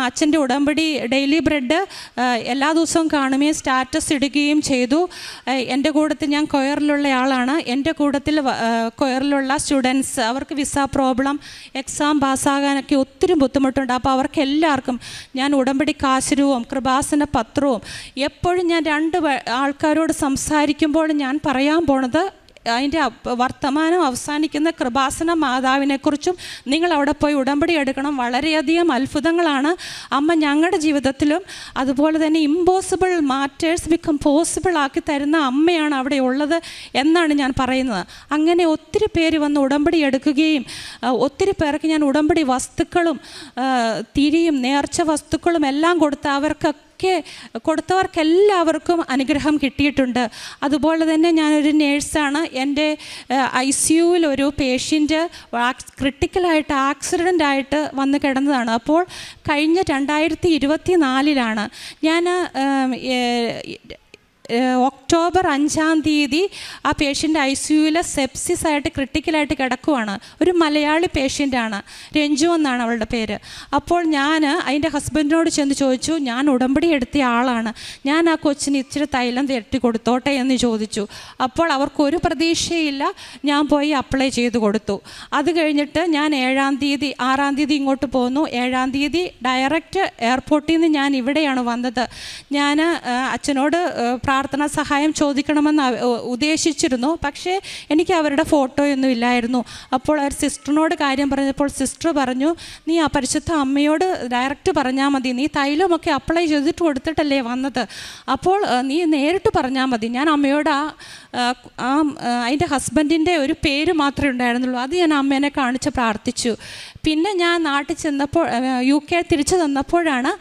അച്ഛൻ്റെ ഉടമ്പടി ഡെയിലി ബ്രെഡ് എല്ലാ ദിവസവും കാണുകയും സ്റ്റാറ്റസ് ഇടുകയും ചെയ്തു. എൻ്റെ കൂട്ടത്തിൽ ഞാൻ കൊയറിലുള്ള ആളാണ്. എൻ്റെ കൂട്ടത്തിൽ കൊയറിലുള്ള സ്റ്റുഡൻസ് അവർക്ക് വിസ പ്രോബ്ലം, എക്സാം പാസ്സാകാനൊക്കെ ഒത്തിരി ബുദ്ധിമുട്ടുണ്ട്. അപ്പോൾ അവർക്ക് എല്ലാവർക്കും ഞാൻ ഉടമ്പടി കാശ് കൃപാസന പത്രവും എപ്പോഴും ഞാൻ 2 ആൾക്കാരോട് സംസാരിക്കുമ്പോൾ ഞാൻ പറയാൻ പോണത് അതിൻ്റെ വർത്തമാനം അവസാനിക്കുന്ന കൃപാസന മാതാവിനെക്കുറിച്ചും നിങ്ങൾ അവിടെ പോയി ഉടമ്പടി എടുക്കണം. വളരെയധികം അത്ഭുതങ്ങളാണ് അമ്മ ഞങ്ങളുടെ ജീവിതത്തിലും അതുപോലെ തന്നെ ഇമ്പോസിബിൾ മാറ്റേഴ്സ് ബിക്കം പോസിബിൾ ആക്കി തരുന്ന അമ്മയാണ് അവിടെ ഉള്ളത് എന്നാണ് ഞാൻ പറയുന്നത്. അങ്ങനെ ഒത്തിരി പേര് വന്ന് ഉടമ്പടി എടുക്കുകയും ഒത്തിരി പേർക്ക് ഞാൻ ഉടമ്പടി വസ്തുക്കളും തിരിയും നേർച്ച വസ്തുക്കളും എല്ലാം കൊടുത്ത് കൊടുത്തവർക്കെല്ലാവർക്കും അനുഗ്രഹം കിട്ടിയിട്ടുണ്ട്. അതുപോലെ തന്നെ ഞാനൊരു നേഴ്സാണ്. എൻ്റെ ICUവിൽ ഒരു പേഷ്യൻ്റ് ക്രിട്ടിക്കലായിട്ട് ആക്സിഡൻ്റായിട്ട് വന്ന് കിടന്നതാണ്. അപ്പോൾ കഴിഞ്ഞ 2024 ഞാൻ ഒക്ടോബർ 5-ാം തീയതി ആ പേഷ്യൻ്റ് ICUവിൽ സെപ്സിസ് ആയിട്ട് ക്രിട്ടിക്കലായിട്ട് കിടക്കുവാണ്. ഒരു മലയാളി പേഷ്യൻ്റാണ്, രഞ്ജു എന്നാണ് അവളുടെ പേര്. അപ്പോൾ ഞാൻ അതിൻ്റെ ഹസ്ബൻഡിനോട് ചെന്ന് ചോദിച്ചു, ഞാൻ ഉടമ്പടി എടുത്ത ആളാണ്, ഞാൻ ആ കൊച്ചിന് ഇച്ചിരി തൈലം തട്ടി കൊടുത്തോട്ടെ എന്ന് ചോദിച്ചു. അപ്പോൾ അവർക്കൊരു പ്രതീക്ഷയില്ല. ഞാൻ പോയി അപ്ലൈ ചെയ്ത് കൊടുത്തു. അത് കഴിഞ്ഞിട്ട് ഞാൻ 6-ാം തീയതി ഇങ്ങോട്ട് പോന്നു. 7-ാം തീയതി ഡയറക്റ്റ് എയർപോർട്ടിൽ നിന്ന് ഞാൻ ഇവിടെയാണ് വന്നത്. ഞാൻ അച്ഛനോട് പ്രാർത്ഥനാ സഹായം ചോദിക്കണമെന്ന് ഉദ്ദേശിച്ചിരുന്നു. പക്ഷേ എനിക്ക് അവരുടെ ഫോട്ടോയൊന്നും ഇല്ലായിരുന്നു. അപ്പോൾ അവർ സിസ്റ്ററിനോട് കാര്യം പറഞ്ഞപ്പോൾ സിസ്റ്റർ പറഞ്ഞു, നീ ആ പരിശുദ്ധ അമ്മയോട് ഡയറക്റ്റ് പറഞ്ഞാൽ മതി, നീ തൈലമൊക്കെ അപ്ലൈ ചെയ്തിട്ട് കൊടുത്തിട്ടല്ലേ വന്നത്, അപ്പോൾ നീ നേരിട്ട് പറഞ്ഞാൽ മതി. ഞാൻ അമ്മയോട് അതിൻ്റെ ഹസ്ബൻഡിൻ്റെ ഒരു പേര് മാത്രമേ ഉണ്ടായിരുന്നുള്ളൂ, അത് ഞാൻ അമ്മേനെ കാണിച്ച് പ്രാർത്ഥിച്ചു. പിന്നെ ഞാൻ നാട്ടിൽ ചെന്നപ്പോൾ UK തിരിച്ചു തന്നപ്പോഴാണ്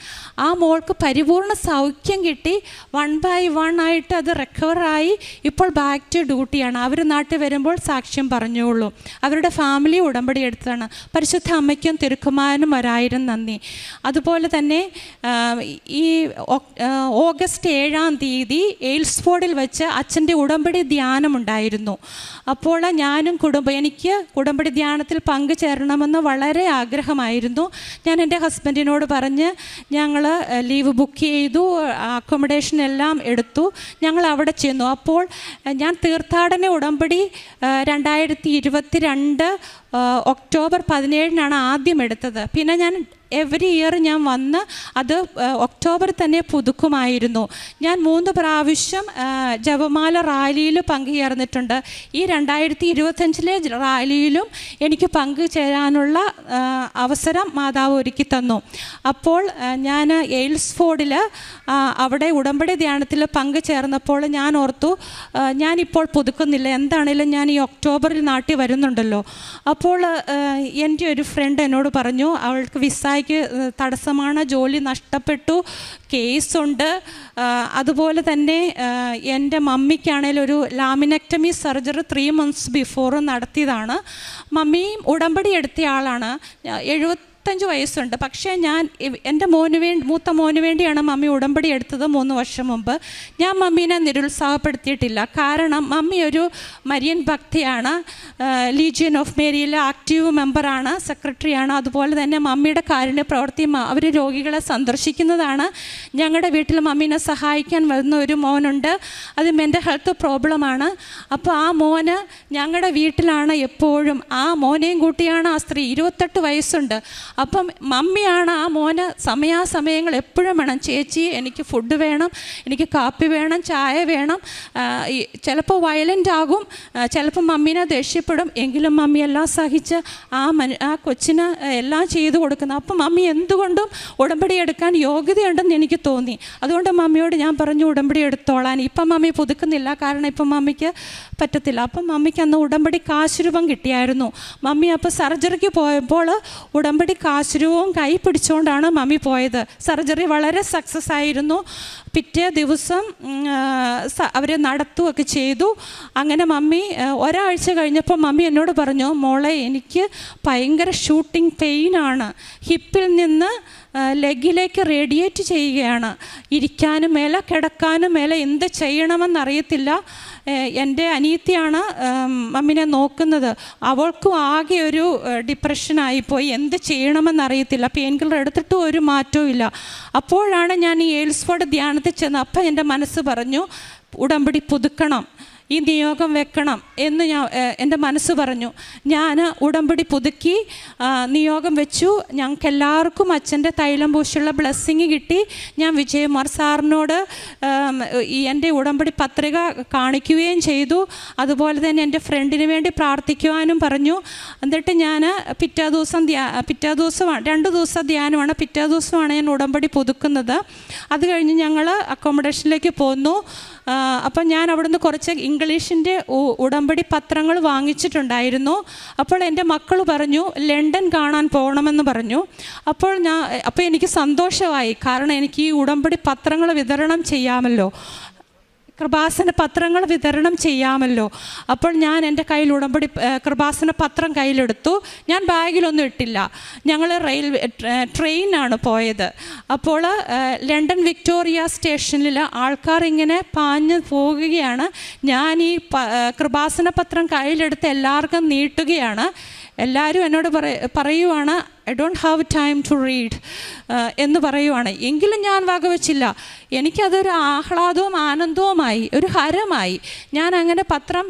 ആ മോൾക്ക് പരിപൂർണ്ണ സൗഖ്യം കിട്ടി. 1 by 1 ആയിട്ട് അത് റിക്കവറായി ഇപ്പോൾ ബാക്ക് ടു ഡ്യൂട്ടിയാണ്. അവർ നാട്ടിൽ വരുമ്പോൾ സാക്ഷ്യം പറഞ്ഞോളൂ. അവരുടെ ഫാമിലി ഉടമ്പടി എടുത്തതാണ്. പരിശുദ്ധ അമ്മയ്ക്കും തിരുക്കുമാരനും 1000 നന്ദി. അതുപോലെ തന്നെ ഈ ഓഗസ്റ്റ് 7-ാം തീയതി എയിൽസ്ഫോർഡിൽ വെച്ച് അച്ഛൻ്റെ ഉടമ്പടി ധ്യാനമുണ്ടായിരുന്നു. അപ്പോൾ എനിക്ക് ഉടമ്പടി ധ്യാനത്തിൽ പങ്കുചേരണമെന്ന് വളരെ ആഗ്രഹമായിരുന്നു. ഞാൻ എൻ്റെ ഹസ്ബൻഡിനോട് പറഞ്ഞ് ഞങ്ങൾ ലീവ് ബുക്ക് ചെയ്തു, അക്കോമഡേഷൻ എല്ലാം എടുത്തു, ഞങ്ങൾ അവിടെ ചെന്നു. അപ്പോൾ ഞാൻ തീർത്ഥാടന ഉടമ്പടി 2022 ഒക്ടോബർ 17 ആദ്യം എടുത്തത്. പിന്നെ ഞാൻ എവറി ഇയർ ഞാൻ വന്ന് അത് ഒക്ടോബർ തന്നെ പുതുക്കുമായിരുന്നു. ഞാൻ 3 പ്രാവശ്യം ജപമാല റാലിയിൽ പങ്കുചേർന്നിട്ടുണ്ട്. ഈ 2025 റാലിയിലും എനിക്ക് പങ്കുചേരാനുള്ള അവസരം മാതാവ് ഒരുക്കി തന്നു. അപ്പോൾ ഞാൻ എയിൽസ്ഫോർഡിൽ അവിടെ ഉടമ്പടി ധ്യാനത്തിൽ പങ്കുചേർന്നപ്പോൾ ഞാൻ ഓർത്തു, ഞാനിപ്പോൾ പുതുക്കുന്നില്ല, എന്താണേലും ഞാൻ ഈ ഒക്ടോബറിൽ നാട്ടിൽ വരുന്നുണ്ടല്ലോ. അപ്പോൾ എൻ്റെ ഒരു ഫ്രണ്ട് എന്നോട് പറഞ്ഞു, അവൾക്ക് വിസ തടസ്സമാണ്, ജോലി നഷ്ടപ്പെട്ടു, കേസുണ്ട്. അതുപോലെ തന്നെ എൻ്റെ മമ്മിക്കാണേലും ഒരു ലാമിനെക്ടമി സർജറി 3 months ബിഫോർ നടത്തിയതാണ്. മമ്മിയും ഉടമ്പടി എടുത്ത ആളാണ്. 75 വയസ്സുണ്ട്. പക്ഷേ ഞാൻ എൻ്റെ മൂത്ത മോന് വേണ്ടിയാണ് മമ്മി ഉടമ്പടി എടുത്തത് 3 വർഷം മുമ്പ്. ഞാൻ മമ്മീനെ നിരുത്സാഹപ്പെടുത്തിയിട്ടില്ല. കാരണം മമ്മി ഒരു മരിയൻ ഭക്തിയാണ്, ലീജിയൻ ഓഫ് മേരിയിലെ ആക്റ്റീവ് മെമ്പറാണ്, സെക്രട്ടറിയാണ്. അതുപോലെ തന്നെ മമ്മിയുടെ കാരുണ്യ പ്രവൃത്തി, അവർ രോഗികളെ സന്ദർശിക്കുന്നതാണ്. ഞങ്ങളുടെ വീട്ടിൽ മമ്മീനെ സഹായിക്കാൻ വരുന്ന ഒരു മോനുണ്ട്, അത് മെൻ്റൽ ഹെൽത്ത് പ്രോബ്ലമാണ്. അപ്പോൾ ആ മോന് ഞങ്ങളുടെ വീട്ടിലാണ് എപ്പോഴും. ആ മോനെയും കൂട്ടിയാണ് ആ സ്ത്രീ, 28 വയസ്സുണ്ട്. അപ്പം മമ്മിയാണ് ആ മോന് സമയാസമയങ്ങൾ എപ്പോഴും വേണം, ചേച്ചി എനിക്ക് ഫുഡ് വേണം, എനിക്ക് കാപ്പി വേണം, ചായ വേണം. ചിലപ്പോൾ വയലൻ്റ് ആകും, ചിലപ്പോൾ മമ്മീനെ ദേഷ്യപ്പെടും. എങ്കിലും മമ്മി എല്ലാം സഹിച്ച് ആ കൊച്ചിന് എല്ലാം ചെയ്തു കൊടുക്കുന്നു. അപ്പം മമ്മി എന്തുകൊണ്ടും ഉടമ്പടി എടുക്കാൻ യോഗ്യതയുണ്ടെന്ന് എനിക്ക് തോന്നി. അതുകൊണ്ട് മമ്മിയോട് ഞാൻ പറഞ്ഞു ഉടമ്പടി എടുത്തോളാൻ. ഇപ്പം മമ്മി പുതുക്കുന്നില്ല, കാരണം ഇപ്പം മമ്മിക്ക് പറ്റത്തില്ല. അപ്പം മമ്മിക്ക് അന്ന് ഉടമ്പടി കാശുരൂപം കിട്ടിയായിരുന്നു. മമ്മി അപ്പോൾ സർജറിക്ക് പോയപ്പോൾ ഉടമ്പടി കാശുരൂപവും കൈ പിടിച്ചുകൊണ്ടാണ് മമ്മി പോയത്. സർജറി വളരെ സക്സസ് ആയിരുന്നു. പിറ്റേ ദിവസം അവർ നടത്തുകയൊക്കെ ചെയ്തു. അങ്ങനെ മമ്മി ഒരാഴ്ച കഴിഞ്ഞപ്പോൾ മമ്മി എന്നോട് പറഞ്ഞു, മോളെ എനിക്ക് ഭയങ്കര ഷൂട്ടിംഗ് പെയിനാണ്, ഹിപ്പിൽ നിന്ന് ലെഗിലേക്ക് റേഡിയേറ്റ് ചെയ്യുകയാണ്, ഇരിക്കാനും മേലെ കിടക്കാനും മേലെ, എന്ത് ചെയ്യണമെന്നറിയത്തില്ല. എൻ്റെ അനിയത്തിയാണ് മമ്മിനെ നോക്കുന്നത്, അവൾക്കും ആകെ ഒരു ഡിപ്രഷനായിപ്പോയി, എന്ത് ചെയ്യണമെന്നറിയത്തില്ല, പെയിൻ കില്ലർ എടുത്തിട്ടും ഒരു മാറ്റവും ഇല്ല. അപ്പോഴാണ് ഞാൻ ഈ എയിൽസ്ഫോർഡ് ധ്യാനത്തിൽ ചെന്ന്, അപ്പം എൻ്റെ മനസ്സ് പറഞ്ഞു ഉടമ്പടി പുതുക്കണം, ഈ നിയോഗം വെക്കണം എന്ന് എൻ്റെ മനസ്സ് പറഞ്ഞു. ഞാൻ ഉടമ്പടി പുതുക്കി നിയോഗം വെച്ചു. ഞങ്ങൾക്ക് എല്ലാവർക്കും അച്ഛൻ്റെ തൈലം പൂശുള്ള ബ്ലെസ്സിങ് കിട്ടി. ഞാൻ വിജയകുമാർ സാറിനോട് എൻ്റെ ഉടമ്പടി പത്രിക കാണിക്കുകയും ചെയ്തു. അതുപോലെ തന്നെ എൻ്റെ ഫ്രണ്ടിന് വേണ്ടി പ്രാർത്ഥിക്കുവാനും പറഞ്ഞു. എന്നിട്ട് ഞാൻ പിറ്റേ ദിവസം 2 ദിവസം ധ്യാനമാണ്, പിറ്റേ ദിവസമാണ് ഞാൻ ഉടമ്പടി പുതുക്കുന്നത്. അത് കഴിഞ്ഞ് ഞങ്ങൾ അക്കോമഡേഷനിലേക്ക് പോന്നു. അപ്പം ഞാൻ അവിടുന്ന് കുറച്ച് ഇംഗ്ലീഷിൻ്റെ ഉടമ്പടി പത്രങ്ങൾ വാങ്ങിച്ചിട്ടുണ്ടായിരുന്നു. അപ്പോൾ എൻ്റെ മക്കൾ പറഞ്ഞു ലണ്ടൻ കാണാൻ പോകണമെന്ന് പറഞ്ഞു. അപ്പോൾ എനിക്ക് സന്തോഷമായി, കാരണം എനിക്ക് ഈ ഉടമ്പടി പത്രങ്ങൾ വിതരണം ചെയ്യാമല്ലോ, കൃപാസന പത്രങ്ങൾ വിതരണം ചെയ്യാമല്ലോ. അപ്പോൾ ഞാൻ എൻ്റെ കയ്യിൽ ഉടമ്പടി കൃപാസന പത്രം കയ്യിലെടുത്തു. ഞാൻ ബാഗിലൊന്നും ഇട്ടില്ല. ഞങ്ങൾ ട്രെയിനാണ് പോയത്. അപ്പോൾ ലണ്ടൻ വിക്ടോറിയ സ്റ്റേഷനിൽ ആൾക്കാർ ഇങ്ങനെ പാഞ്ഞ് പോകുകയാണ്. ഞാൻ ഈ കൃപാസന പത്രം കയ്യിലെടുത്ത് എല്ലാവർക്കും നീട്ടുകയാണ്. എല്ലാവരും എന്നോട് പറയുവാണ് I don't have time to read എന്ന് പറയുവാണ്. എങ്കിലും ഞാൻ വകവച്ചില്ല. എനിക്കതൊരു ആഹ്ലാദവും ആനന്ദവുമായി, ഒരു ഹരമായി. ഞാൻ അങ്ങനെ പത്രം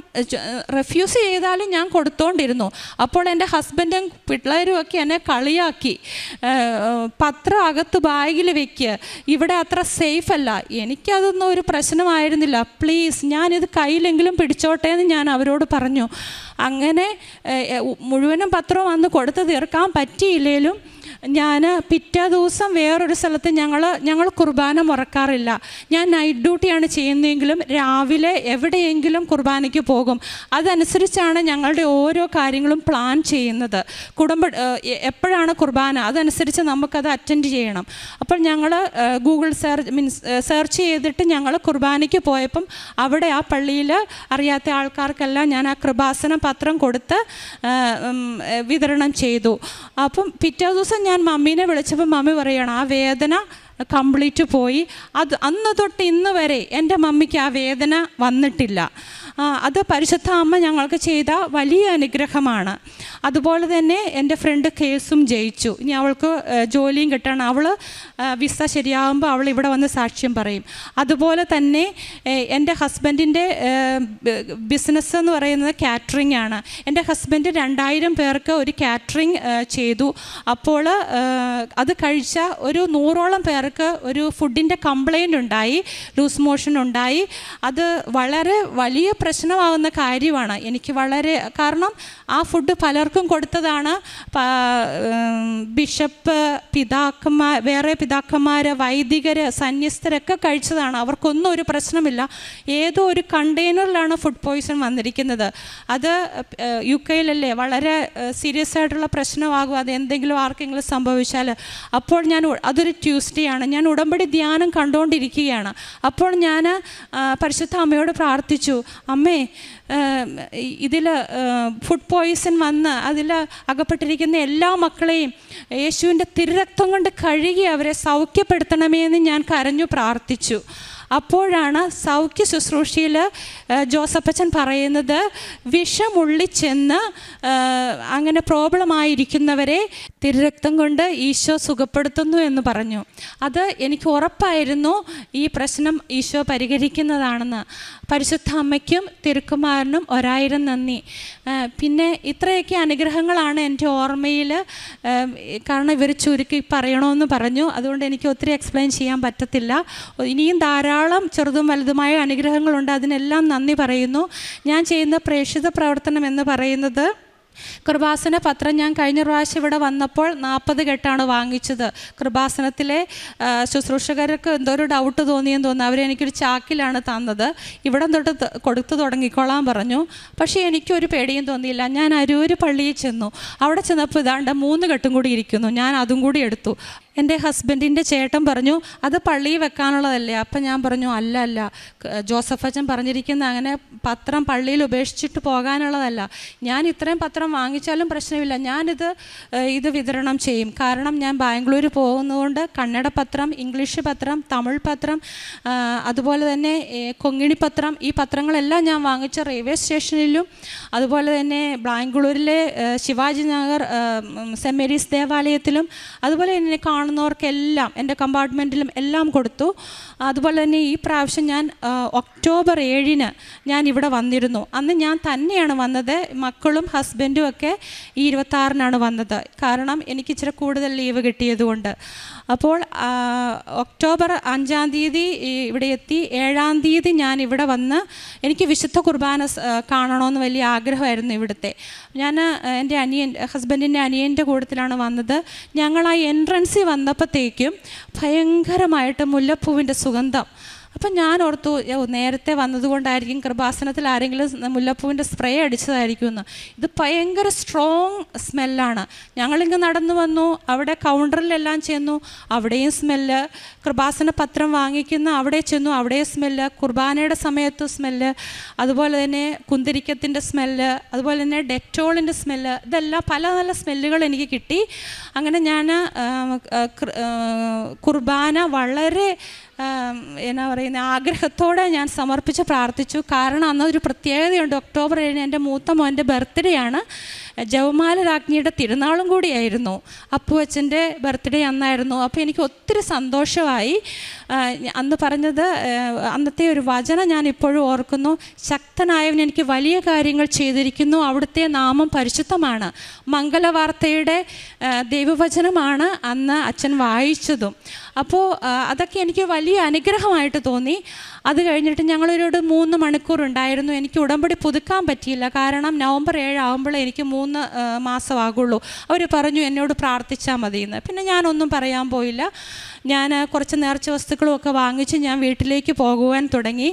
റെഫ്യൂസ് ചെയ്താലും ഞാൻ കൊടുത്തോണ്ടിരുന്നു. അപ്പോൾ എൻ്റെ ഹസ്ബൻഡും പിള്ളേരും ഒക്കെ എന്നെ കളിയാക്കി, പത്രം അകത്ത് ബാഗിൽ വെക്കുക, ഇവിടെ അത്ര സേഫ് അല്ല. എനിക്കതൊന്നും ഒരു പ്രശ്നമായിരുന്നില്ല. പ്ലീസ് ഞാനിത് കയ്യിലെങ്കിലും പിടിച്ചോട്ടെ എന്ന് ഞാൻ അവരോട് പറഞ്ഞു. അങ്ങനെ മുഴുവനും പത്രവും അന്ന് കൊടുത്ത് തീർക്കാൻ പറ്റിയില്ലേലും ഞാൻ പിറ്റേ ദിവസം വേറൊരു സ്ഥലത്ത് ഞങ്ങൾ കുർബാന മുറക്കാറില്ല. ഞാൻ നൈറ്റ് ഡ്യൂട്ടിയാണ് ചെയ്യുന്നതെങ്കിലും രാവിലെ എവിടെയെങ്കിലും കുർബാനയ്ക്ക് പോകും. അതനുസരിച്ചാണ് ഞങ്ങളുടെ ഓരോ കാര്യങ്ങളും പ്ലാൻ ചെയ്യുന്നത്. എപ്പോഴാണ് കുർബാന അതനുസരിച്ച് നമുക്കത് അറ്റൻഡ് ചെയ്യണം. അപ്പോൾ ഞങ്ങൾ ഗൂഗിൾ സെർച്ച് ചെയ്തിട്ട് ഞങ്ങൾ കുർബാനയ്ക്ക് പോയപ്പം അവിടെ ആ പള്ളിയിൽ അറിയാത്ത ആൾക്കാർക്കെല്ലാം ഞാൻ ആ കൃപാസന പത്രം കൊടുത്ത് വിതരണം ചെയ്തു. അപ്പം പിറ്റേ ദിവസം ഞാൻ മമ്മീനെ വിളിച്ചപ്പോൾ മമ്മി പറയുകയാണ് ആ വേദന കംപ്ലീറ്റ് പോയി. അന്ന് തൊട്ട് ഇന്ന് വരെ എൻ്റെ മമ്മിക്ക് ആ വേദന വന്നിട്ടില്ല. അത് പരിശുദ്ധ അമ്മ ഞങ്ങൾക്ക് ചെയ്ത വലിയ അനുഗ്രഹമാണ്. അതുപോലെ തന്നെ എൻ്റെ ഫ്രണ്ട് കേസും ജയിച്ചു. ഇനി അവൾക്ക് ജോലിയും കിട്ടണം. അവൾ വിസ ശരിയാകുമ്പോൾ അവൾ ഇവിടെ വന്ന് സാക്ഷ്യം പറയും. അതുപോലെ തന്നെ എൻ്റെ ഹസ്ബൻഡിൻ്റെ ബിസിനസ് എന്ന് പറയുന്നത് കാറ്ററിംഗ് ആണ്. എൻ്റെ ഹസ്ബൻഡ് 2000 പേർക്ക് ഒരു കാറ്ററിംഗ് ചെയ്തു. അപ്പോൾ അത് കഴിച്ച ഒരു 100ഓളം പേർക്ക് ഒരു ഫുഡിൻ്റെ കംപ്ലൈൻ്റ് ഉണ്ടായി, ലൂസ് മോഷൻ ഉണ്ടായി. അത് വളരെ വലിയ പ്രശ്നമാകുന്ന കാര്യമാണ്. എനിക്ക് വളരെ, കാരണം ആ ഫുഡ് പലർക്കും കൊടുത്തതാണ്. ബിഷപ്പ്, വേറെ പിതാക്കന്മാർ, വൈദികർ, സന്യസ്തരൊക്കെ കഴിച്ചതാണ്. അവർക്കൊന്നും ഒരു പ്രശ്നമില്ല. ഏതോ ഒരു കണ്ടെയ്നറിലാണ് ഫുഡ് പോയ്സൺ വന്നിരിക്കുന്നത്. അത് UK-യിലല്ലേ, വളരെ സീരിയസ് ആയിട്ടുള്ള പ്രശ്നമാകും അത് എന്തെങ്കിലും ആർക്കെങ്കിലും സംഭവിച്ചാൽ. അപ്പോൾ അതൊരു ട്യൂസ്ഡേ ആണ്, ഞാൻ ഉടമ്പടി ധ്യാനം കണ്ടുകൊണ്ടിരിക്കുകയാണ്. അപ്പോൾ ഞാൻ പരിശുദ്ധ അമ്മയോട് പ്രാർത്ഥിച്ചു, അമ്മേ ഇതിൽ ഫുഡ് പോയ്സൺ വന്ന് അതിൽ അകപ്പെട്ടിരിക്കുന്ന എല്ലാ മക്കളെയും യേശുവിൻ്റെ തിരുരക്തം കൊണ്ട് കഴുകി അവരെ സൗഖ്യപ്പെടുത്തണമേ എന്ന് ഞാൻ കരഞ്ഞു പ്രാർത്ഥിച്ചു. അപ്പോഴാണ് സൗഖ്യ ശുശ്രൂഷയിൽ ജോസഫച്ചൻ പറയുന്നത്, വിഷമുള്ളിച്ചെന്ന് അങ്ങനെ പ്രോബ്ലമായിരിക്കുന്നവരെ തിരുരക്തം കൊണ്ട് ഈശോ സുഖപ്പെടുത്തുന്നു എന്ന് പറഞ്ഞു. അത് എനിക്ക് ഉറപ്പായിരുന്നു ഈ പ്രശ്നം ഈശോ പരിഹരിക്കുന്നതാണെന്ന്. പരിശുദ്ധ അമ്മയ്ക്കും തിരുക്കുമാരനും 1000 നന്ദി. പിന്നെ ഇത്രയൊക്കെ അനുഗ്രഹങ്ങളാണ് എൻ്റെ ഓർമ്മയിൽ. കാരണം ഇവർ ചുരുക്കി പറയണമെന്ന് പറഞ്ഞു, അതുകൊണ്ട് എനിക്ക് ഒത്തിരി എക്സ്പ്ലെയിൻ ചെയ്യാൻ പറ്റത്തില്ല. ഇനിയും ധാരാളം ചെറുതും വലുതുമായ അനുഗ്രഹങ്ങളുണ്ട്. അതിനെല്ലാം നന്ദി പറയുന്നു. ഞാൻ ചെയ്യുന്ന പ്രേക്ഷിത പ്രവർത്തനം എന്ന് പറയുന്നത്, കൃപാസന പത്രം ഞാൻ കഴിഞ്ഞ പ്രാവശ്യം ഇവിടെ വന്നപ്പോൾ 40 കെട്ടാണ് വാങ്ങിച്ചത്. കൃപാസനത്തിലെ ശുശ്രൂഷകർക്ക് എന്തോ ഒരു ഡൗട്ട് തോന്നിയെന്ന് തോന്നുന്നു. അവരെനിക്കൊരു ചാക്കിലാണ് തന്നത്. ഇവിടെ തൊട്ട് കൊടുത്തു തുടങ്ങിക്കോളാൻ പറഞ്ഞു. പക്ഷേ എനിക്കൊരു പേടിയും തോന്നിയില്ല. ഞാൻ അരൂർ പള്ളിയിൽ ചെന്നു. അവിടെ ചെന്നപ്പോൾ ഇതാണ്ട് 3 കെട്ടും കൂടി ഇരിക്കുന്നു. ഞാൻ അതും കൂടി എടുത്തു. എൻ്റെ ഹസ്ബൻഡിൻ്റെ ചേട്ടൻ പറഞ്ഞു, അത് പള്ളിയിൽ വെക്കാനുള്ളതല്ലേ? അപ്പം ഞാൻ പറഞ്ഞു, അല്ല, ജോസഫ് അച്ഛൻ പറഞ്ഞിരിക്കുന്ന അങ്ങനെ പത്രം പള്ളിയിൽ ഉപേക്ഷിച്ചിട്ട് പോകാനുള്ളതല്ല. ഞാൻ ഇത്രയും പത്രം വാങ്ങിച്ചാലും പ്രശ്നമില്ല, ഇത് വിതരണം ചെയ്യും. കാരണം ഞാൻ ബാംഗ്ലൂർ പോകുന്നതുകൊണ്ട് കന്നഡ പത്രം, ഇംഗ്ലീഷ് പത്രം, തമിഴ് പത്രം, അതുപോലെ തന്നെ കൊങ്ങിണി പത്രം, ഈ പത്രങ്ങളെല്ലാം ഞാൻ വാങ്ങിച്ച റെയിൽവേ സ്റ്റേഷനിലും അതുപോലെ തന്നെ ബാംഗ്ലൂരിലെ ശിവാജി നഗർ സെൻറ്റ് മേരീസ് ദേവാലയത്തിലും അതുപോലെ എന്നെ കാണുന്നവർക്കെല്ലാം എൻ്റെ കമ്പാർട്ട്മെൻറ്റിലും എല്ലാം കൊടുത്തു. അതുപോലെ തന്നെ ഈ പ്രാവശ്യം ഞാൻ ഒക്ടോബർ 7 ഞാൻ ഇവിടെ വന്നിരുന്നു. അന്ന് ഞാൻ തന്നെയാണ് വന്നത്. മക്കളും ഹസ്ബൻഡും ഒക്കെ ഈ 26 വന്നത്. കാരണം എനിക്ക് ഇച്ചിരി കൂടുതൽ ലീവ് കിട്ടിയതുകൊണ്ട്. അപ്പോൾ ഒക്ടോബർ 5 ഇവിടെ എത്തി. 7 ഞാൻ ഇവിടെ വന്ന് എനിക്ക് വിശുദ്ധ കുർബാന കാണണമെന്ന് വലിയ ആഗ്രഹമായിരുന്നു ഇവിടുത്തെ. ഞാൻ എൻ്റെ ഹസ്ബൻഡിൻ്റെ അനിയൻ്റെ കൂട്ടത്തിലാണ് വന്നത്. ഞങ്ങൾ ആ എൻട്രൻസിൽ വന്നപ്പോഴത്തേക്കും ഭയങ്കരമായിട്ട് മുല്ലപ്പൂവിൻ്റെ സുഗന്ധം. അപ്പം ഞാൻ ഓർത്തു, നേരത്തെ വന്നതുകൊണ്ടായിരിക്കും, കൃപാസനത്തിൽ ആരെങ്കിലും മുല്ലപ്പൂവിൻ്റെ സ്പ്രേ അടിച്ചതായിരിക്കുമെന്ന്. ഇത് ഭയങ്കര സ്ട്രോങ് സ്മെല്ലാണ്. ഞങ്ങളിങ്ങ് നടന്നു വന്നു, അവിടെ കൗണ്ടറിലെല്ലാം ചെന്നു, അവിടെയും സ്മെല്ല്. കൃപാസന പത്രം വാങ്ങിക്കുന്ന അവിടെ ചെന്നു, അവിടെയും സ്മെല്ല്. കുർബാനയുടെ സമയത്ത് സ്മെല്ല്, അതുപോലെ തന്നെ കുന്തിരിക്കത്തിൻ്റെ സ്മെല്ല്, അതുപോലെ തന്നെ ഡെറ്റോളിൻ്റെ സ്മെല്ല്. ഇതെല്ലാം പല നല്ല സ്മെല്ലുകൾ എനിക്ക് കിട്ടി. അങ്ങനെ ഞാൻ കുർബാന വളരെ എന്നാ പറയുന്നത്, ആഗ്രഹത്തോടെ ഞാൻ സമർപ്പിച്ച് പ്രാർത്ഥിച്ചു. കാരണം അന്നൊരു പ്രത്യേകതയുണ്ട്. ഒക്ടോബർ 7 എൻ്റെ മൂത്ത മോൻ്റെ ബർത്ത്ഡേ ആണ്. ജവമാല രാജ്ഞിയുടെ തിരുനാളും കൂടിയായിരുന്നു. അപ്പുവച്ചൻ്റെ ബർത്ത്ഡേ അന്നായിരുന്നു. അപ്പോൾ എനിക്ക് ഒത്തിരി സന്തോഷമായി. അന്ന് പറഞ്ഞത്, അന്നത്തെ ഒരു വചനം ഞാൻ ഇപ്പോഴും ഓർക്കുന്നു. ശക്തനായവൻ എനിക്ക് വലിയ കാര്യങ്ങൾ ചെയ്തിരിക്കുന്നു, അവിടുത്തെ നാമം പരിശുദ്ധമാണ്. മംഗളവാർത്തയുടെ ദൈവവചനമാണ് അന്ന് അച്ഛൻ വായിച്ചതും. അപ്പോൾ അതൊക്കെ എനിക്ക് വലിയ അനുഗ്രഹമായിട്ട് തോന്നി. അത് കഴിഞ്ഞിട്ട് ഞങ്ങളൊരു 3 മണിക്കൂർ ഉണ്ടായിരുന്നു. എനിക്ക് ഉടമ്പടി പുതുക്കാൻ പറ്റിയില്ല. കാരണം നവംബർ 7 ആകുമ്പോൾ എനിക്ക് 3 മാസമാകുള്ളൂ. അവർ പറഞ്ഞു എന്നോട് പ്രാർത്ഥിച്ചാൽ മതിയെന്ന്. പിന്നെ ഞാനൊന്നും പറയാൻ പോയില്ല. ഞാൻ കുറച്ച് നേർച്ച വസ്തുക്കളും ഒക്കെ വാങ്ങിച്ച് ഞാൻ വീട്ടിലേക്ക് പോകുവാൻ തുടങ്ങി.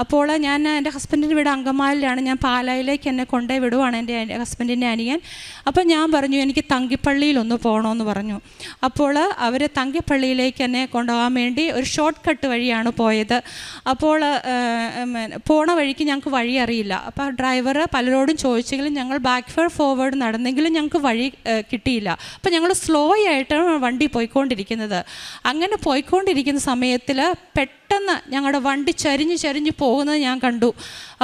അപ്പോൾ ഞാൻ എൻ്റെ ഹസ്ബൻഡിൻ്റെ വീട് അങ്കമാലിലാണ്. ഞാൻ പാലായിലേക്ക് എന്നെ കൊണ്ടുപോയി വിടുവാണ് എൻ്റെ ഹസ്ബൻഡിൻ്റെ അനിയൻ. അപ്പോൾ ഞാൻ പറഞ്ഞു എനിക്ക് തങ്കിപ്പള്ളിയിലൊന്ന് പോകണമെന്ന് പറഞ്ഞു. അപ്പോൾ അവർ തങ്കിപ്പള്ളിയിലേക്ക് എന്നെ കൊണ്ടുപോകാൻ വേണ്ടി ഒരു ഷോർട്ട് കട്ട് വഴിയാണ് പോയത്. അപ്പോൾ പോണ വഴിക്ക് ഞങ്ങൾക്ക് വഴി അറിയില്ല. അപ്പോൾ ഡ്രൈവർ പലരോടും ചോദിച്ചെങ്കിലും ഞങ്ങൾ ഫോർവേഡ് നടന്നെങ്കിലും ഞങ്ങൾക്ക് വഴി കിട്ടിയില്ല. അപ്പോൾ ഞങ്ങൾ സ്ലോ ആയിട്ടാണ് വണ്ടി പോയിക്കൊണ്ടിരിക്കുന്നത്. അങ്ങനെ പോയിക്കൊണ്ടിരിക്കുന്ന സമയത്തിൽ പെട്ടെന്ന് ഞങ്ങളുടെ വണ്ടി ചരിഞ്ഞ് പോകുന്നത് ഞാൻ കണ്ടു.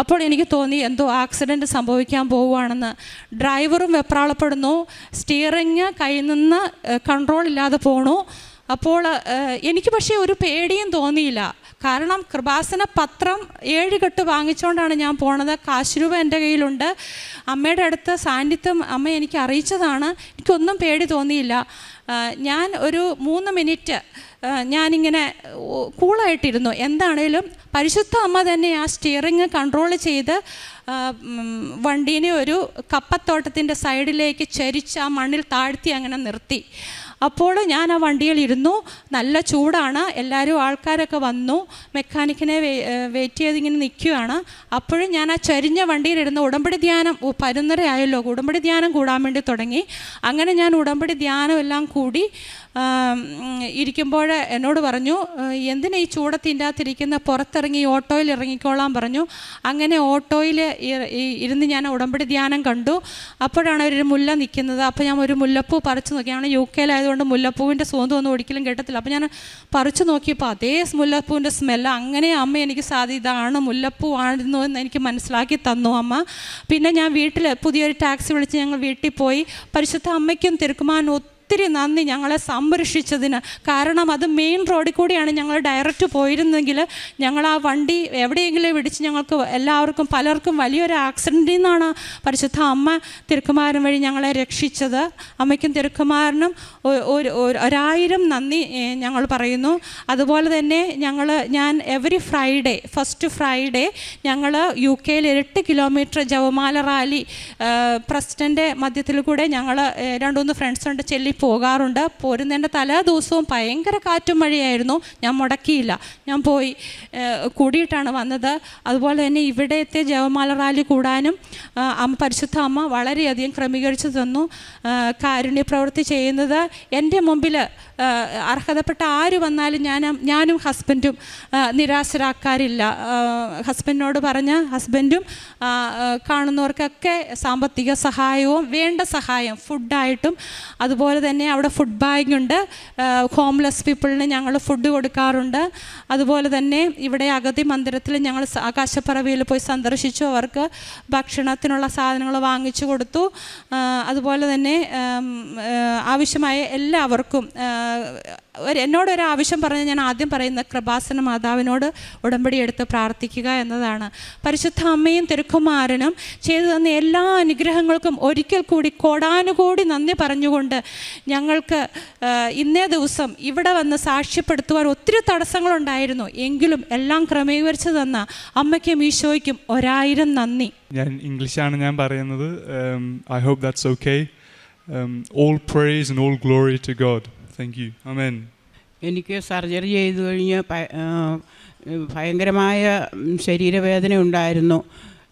അപ്പോൾ എനിക്ക് തോന്നി എന്തോ ആക്സിഡൻറ്റ് സംഭവിക്കാൻ പോവുകയാണെന്ന്. ഡ്രൈവറും വെപ്രാളപ്പെടുന്നു, സ്റ്റിയറിങ് കയ്യിൽ നിന്ന് കൺട്രോൾ ഇല്ലാതെ പോണു. അപ്പോൾ എനിക്ക് പക്ഷേ ഒരു പേടിയും തോന്നിയില്ല. കാരണം കൃപാസന പത്രം 7 കെട്ട് വാങ്ങിച്ചുകൊണ്ടാണ് ഞാൻ പോണത്. കാശ് രൂപ എൻ്റെ കയ്യിലുണ്ട്. അമ്മയുടെ അടുത്ത് സാന്നിധ്യം അമ്മ എനിക്ക് അറിയിച്ചതാണ്. എനിക്കൊന്നും പേടി തോന്നിയില്ല. ഞാൻ ഒരു 3 മിനിറ്റ് ഞാനിങ്ങനെ കൂളായിട്ടിരുന്നു. എന്താണേലും പരിശുദ്ധ അമ്മ തന്നെ ആ സ്റ്റിയറിങ് കൺട്രോൾ ചെയ്ത് വണ്ടീനെ ഒരു കപ്പത്തോട്ടത്തിൻ്റെ സൈഡിലേക്ക് ചരിച്ച് ആ മണ്ണിൽ താഴ്ത്തി അങ്ങനെ നിർത്തി. അപ്പോൾ ഞാൻ ആ വണ്ടിയിലിരുന്നു. നല്ല ചൂടാണ്. ആൾക്കാരൊക്കെ വന്നു. മെക്കാനിക്കിനെ വെയിറ്റ് ചെയ്തിങ്ങനെ നിൽക്കുകയാണ്. അപ്പോഴും ഞാൻ ആ ചരിഞ്ഞ വണ്ടിയിലിരുന്ന് ഉടമ്പടി ധ്യാനം 11:30 ആയല്ലോ, ഉടമ്പടി ധ്യാനം കൂടാൻ വേണ്ടി തുടങ്ങി. അങ്ങനെ ഞാൻ ഉടമ്പടി ധ്യാനം എല്ലാം കൂടി ഇരിക്കുമ്പോൾ എന്നോട് പറഞ്ഞു, എന്തിനാ ഈ ചൂടത്തിൻ്റെ അകത്തിരിക്കുന്ന, പുറത്തിറങ്ങി ഓട്ടോയിൽ ഇറങ്ങിക്കോളാൻ പറഞ്ഞു. അങ്ങനെ ഓട്ടോയിൽ ഇരുന്ന് ഞാൻ ഉടമ്പടി ധ്യാനം കണ്ടു. അപ്പോഴാണ് ഒരു മുല്ല നിൽക്കുന്നത്. അപ്പോൾ ഞാൻ ഒരു മുല്ലപ്പൂ പറിച്ചു നോക്കിയാണ്. UK-യിലായതുകൊണ്ട് മുല്ലപ്പൂവിൻ്റെ സുഗന്ധമൊന്നും ഒരിക്കലും കേട്ടത്തില്ല. അപ്പോൾ ഞാൻ പറിച്ചു നോക്കിയപ്പോൾ അതേ മുല്ലപ്പൂവിൻ്റെ സ്മെല്ല്. അങ്ങനെ അമ്മ എനിക്ക് ഇതാണ് മുല്ലപ്പൂ ആയിരുന്നു എന്ന് എനിക്ക് മനസ്സിലാക്കി തന്നു അമ്മ. പിന്നെ ഞാൻ വീട്ടിൽ പുതിയൊരു ടാക്സി വിളിച്ച് ഞങ്ങൾ വീട്ടിൽ പോയി. പരിശുദ്ധ അമ്മയ്ക്കും തിരുക്കുമാരനും ഒത്തിരി നന്ദി ഞങ്ങളെ സംരക്ഷിച്ചതിന്. കാരണം അത് മെയിൻ റോഡിൽ കൂടിയാണ് ഞങ്ങൾ ഡയറക്റ്റ് പോയിരുന്നെങ്കിൽ ഞങ്ങൾ ആ വണ്ടി എവിടെയെങ്കിലും ഇടിച്ച് ഞങ്ങൾക്ക് എല്ലാവർക്കും പലർക്കും വലിയൊരു ആക്സിഡൻറ്റിൽ നിന്നാണ് പരിശുദ്ധ അമ്മ തിരുക്കുമാരൻ വഴി ഞങ്ങളെ രക്ഷിച്ചത്. അമ്മയ്ക്കും തിരുക്കുമാരനും 1000 നന്ദി ഞങ്ങൾ പറയുന്നു. അതുപോലെ തന്നെ ഞാൻ എവറി ഫ്രൈഡേ, ഫസ്റ്റ് ഫ്രൈഡേ ഞങ്ങൾ UK-യിൽ 8 കിലോമീറ്റർ ജപമാല റാലി പ്രസിഡൻ്റെ മധ്യത്തിൽ കൂടെ ഞങ്ങൾ 2-3 ഫ്രണ്ട്സുണ്ട് ചെല്ലി പോകാറുണ്ട്. പോരുന്നതിൻ്റെ തലേ ദിവസവും ഭയങ്കര കാറ്റും മഴയായിരുന്നു. ഞാൻ മുടക്കിയില്ല, ഞാൻ പോയി കൂടിയിട്ടാണ് വന്നത്. അതുപോലെ തന്നെ ഇവിടത്തെ ജപമാല റാലി കൂടാനും പരിശുദ്ധ അമ്മ വളരെയധികം ക്രമീകരിച്ചു തന്നു. കാരുണ്യ പ്രവൃത്തി ചെയ്യുന്നത് എൻ്റെ മുമ്പിൽ അർഹതപ്പെട്ട ആര് വന്നാലും ഞാനും ഹസ്ബൻഡും നിരാശരാക്കാറില്ല. ഹസ്ബൻഡിനോട് പറഞ്ഞ് ഹസ്ബൻഡും കാണുന്നവർക്കൊക്കെ സാമ്പത്തിക സഹായവും വേണ്ട സഹായം ഫുഡായിട്ടും, അതുപോലെ തന്നെ അവിടെ ഫുഡ് ബാഗ് ഉണ്ട്. ഹോംലെസ് പീപ്പിളിന് ഞങ്ങൾ ഫുഡ് കൊടുക്കാറുണ്ട്. അതുപോലെ തന്നെ ഇവിടെ അഗതി മന്ദിരത്തിൽ ഞങ്ങൾ ആകാശപ്പറവയിൽ പോയി സന്ദർശിച്ചു. അവർക്ക് ഭക്ഷണത്തിനുള്ള സാധനങ്ങൾ വാങ്ങിച്ചു കൊടുത്തു. അതുപോലെ തന്നെ ആവശ്യമായ എല്ലാവർക്കും എന്നോടൊരു ആവശ്യം പറഞ്ഞ് ഞാൻ ആദ്യം പറയുന്നത് കൃപാസന മാതാവിനോട് ഉടമ്പടി എടുത്ത് പ്രാർത്ഥിക്കുക എന്നതാണ്. പരിശുദ്ധ അമ്മയും തിരുക്കുമാരനും ചെയ്തു തന്ന എല്ലാ അനുഗ്രഹങ്ങൾക്കും ഒരിക്കൽ കൂടി കോടാനുകോടി നന്ദി പറഞ്ഞുകൊണ്ട് ഞങ്ങൾക്ക് ഇന്നേ ദിവസം ഇവിടെ വന്ന് സാക്ഷ്യപ്പെടുത്തുവാൻ ഒത്തിരി തടസ്സങ്ങളുണ്ടായിരുന്നു. എങ്കിലും എല്ലാം ക്രമീകരിച്ചു തന്ന അമ്മയ്ക്കും ഈശോയ്ക്കും 1000 നന്ദി. ഞാൻ ഇംഗ്ലീഷാണ് ഞാൻ പറയുന്നത്. I hope that's okay. All praise and all glory to God. Thank you. Amen. എനിക്ക് സർജറി ചെയ്തു കഴിഞ്ഞ് ഭയങ്കരമായ ശരീരവേദന ഉണ്ടായിരുന്നു.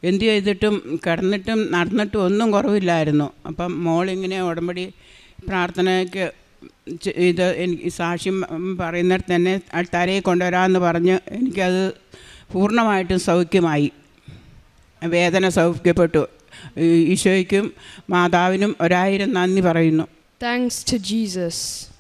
എന്ത് ചെയ്തിട്ടും കിടന്നിട്ടും നടന്നിട്ടും ഒന്നും കുറവില്ലായിരുന്നു. അപ്പം മോളിങ്ങനെ ഉടമ്പടി പ്രാർത്ഥനയ്ക്ക് ഇത് എനിക്ക് സാക്ഷ്യം പറയുന്നിടത്ത് തന്നെ അൾത്താരയിൽ കൊണ്ടുവരാമെന്ന് പറഞ്ഞ് എനിക്കത് പൂർണ്ണമായിട്ടും സൗഖ്യമായി. വേദന സൗഖ്യപ്പെട്ടു. ഈശോയ്ക്കും മാതാവിനും 1000 നന്ദി പറയുന്നു. Thanks to Jesus.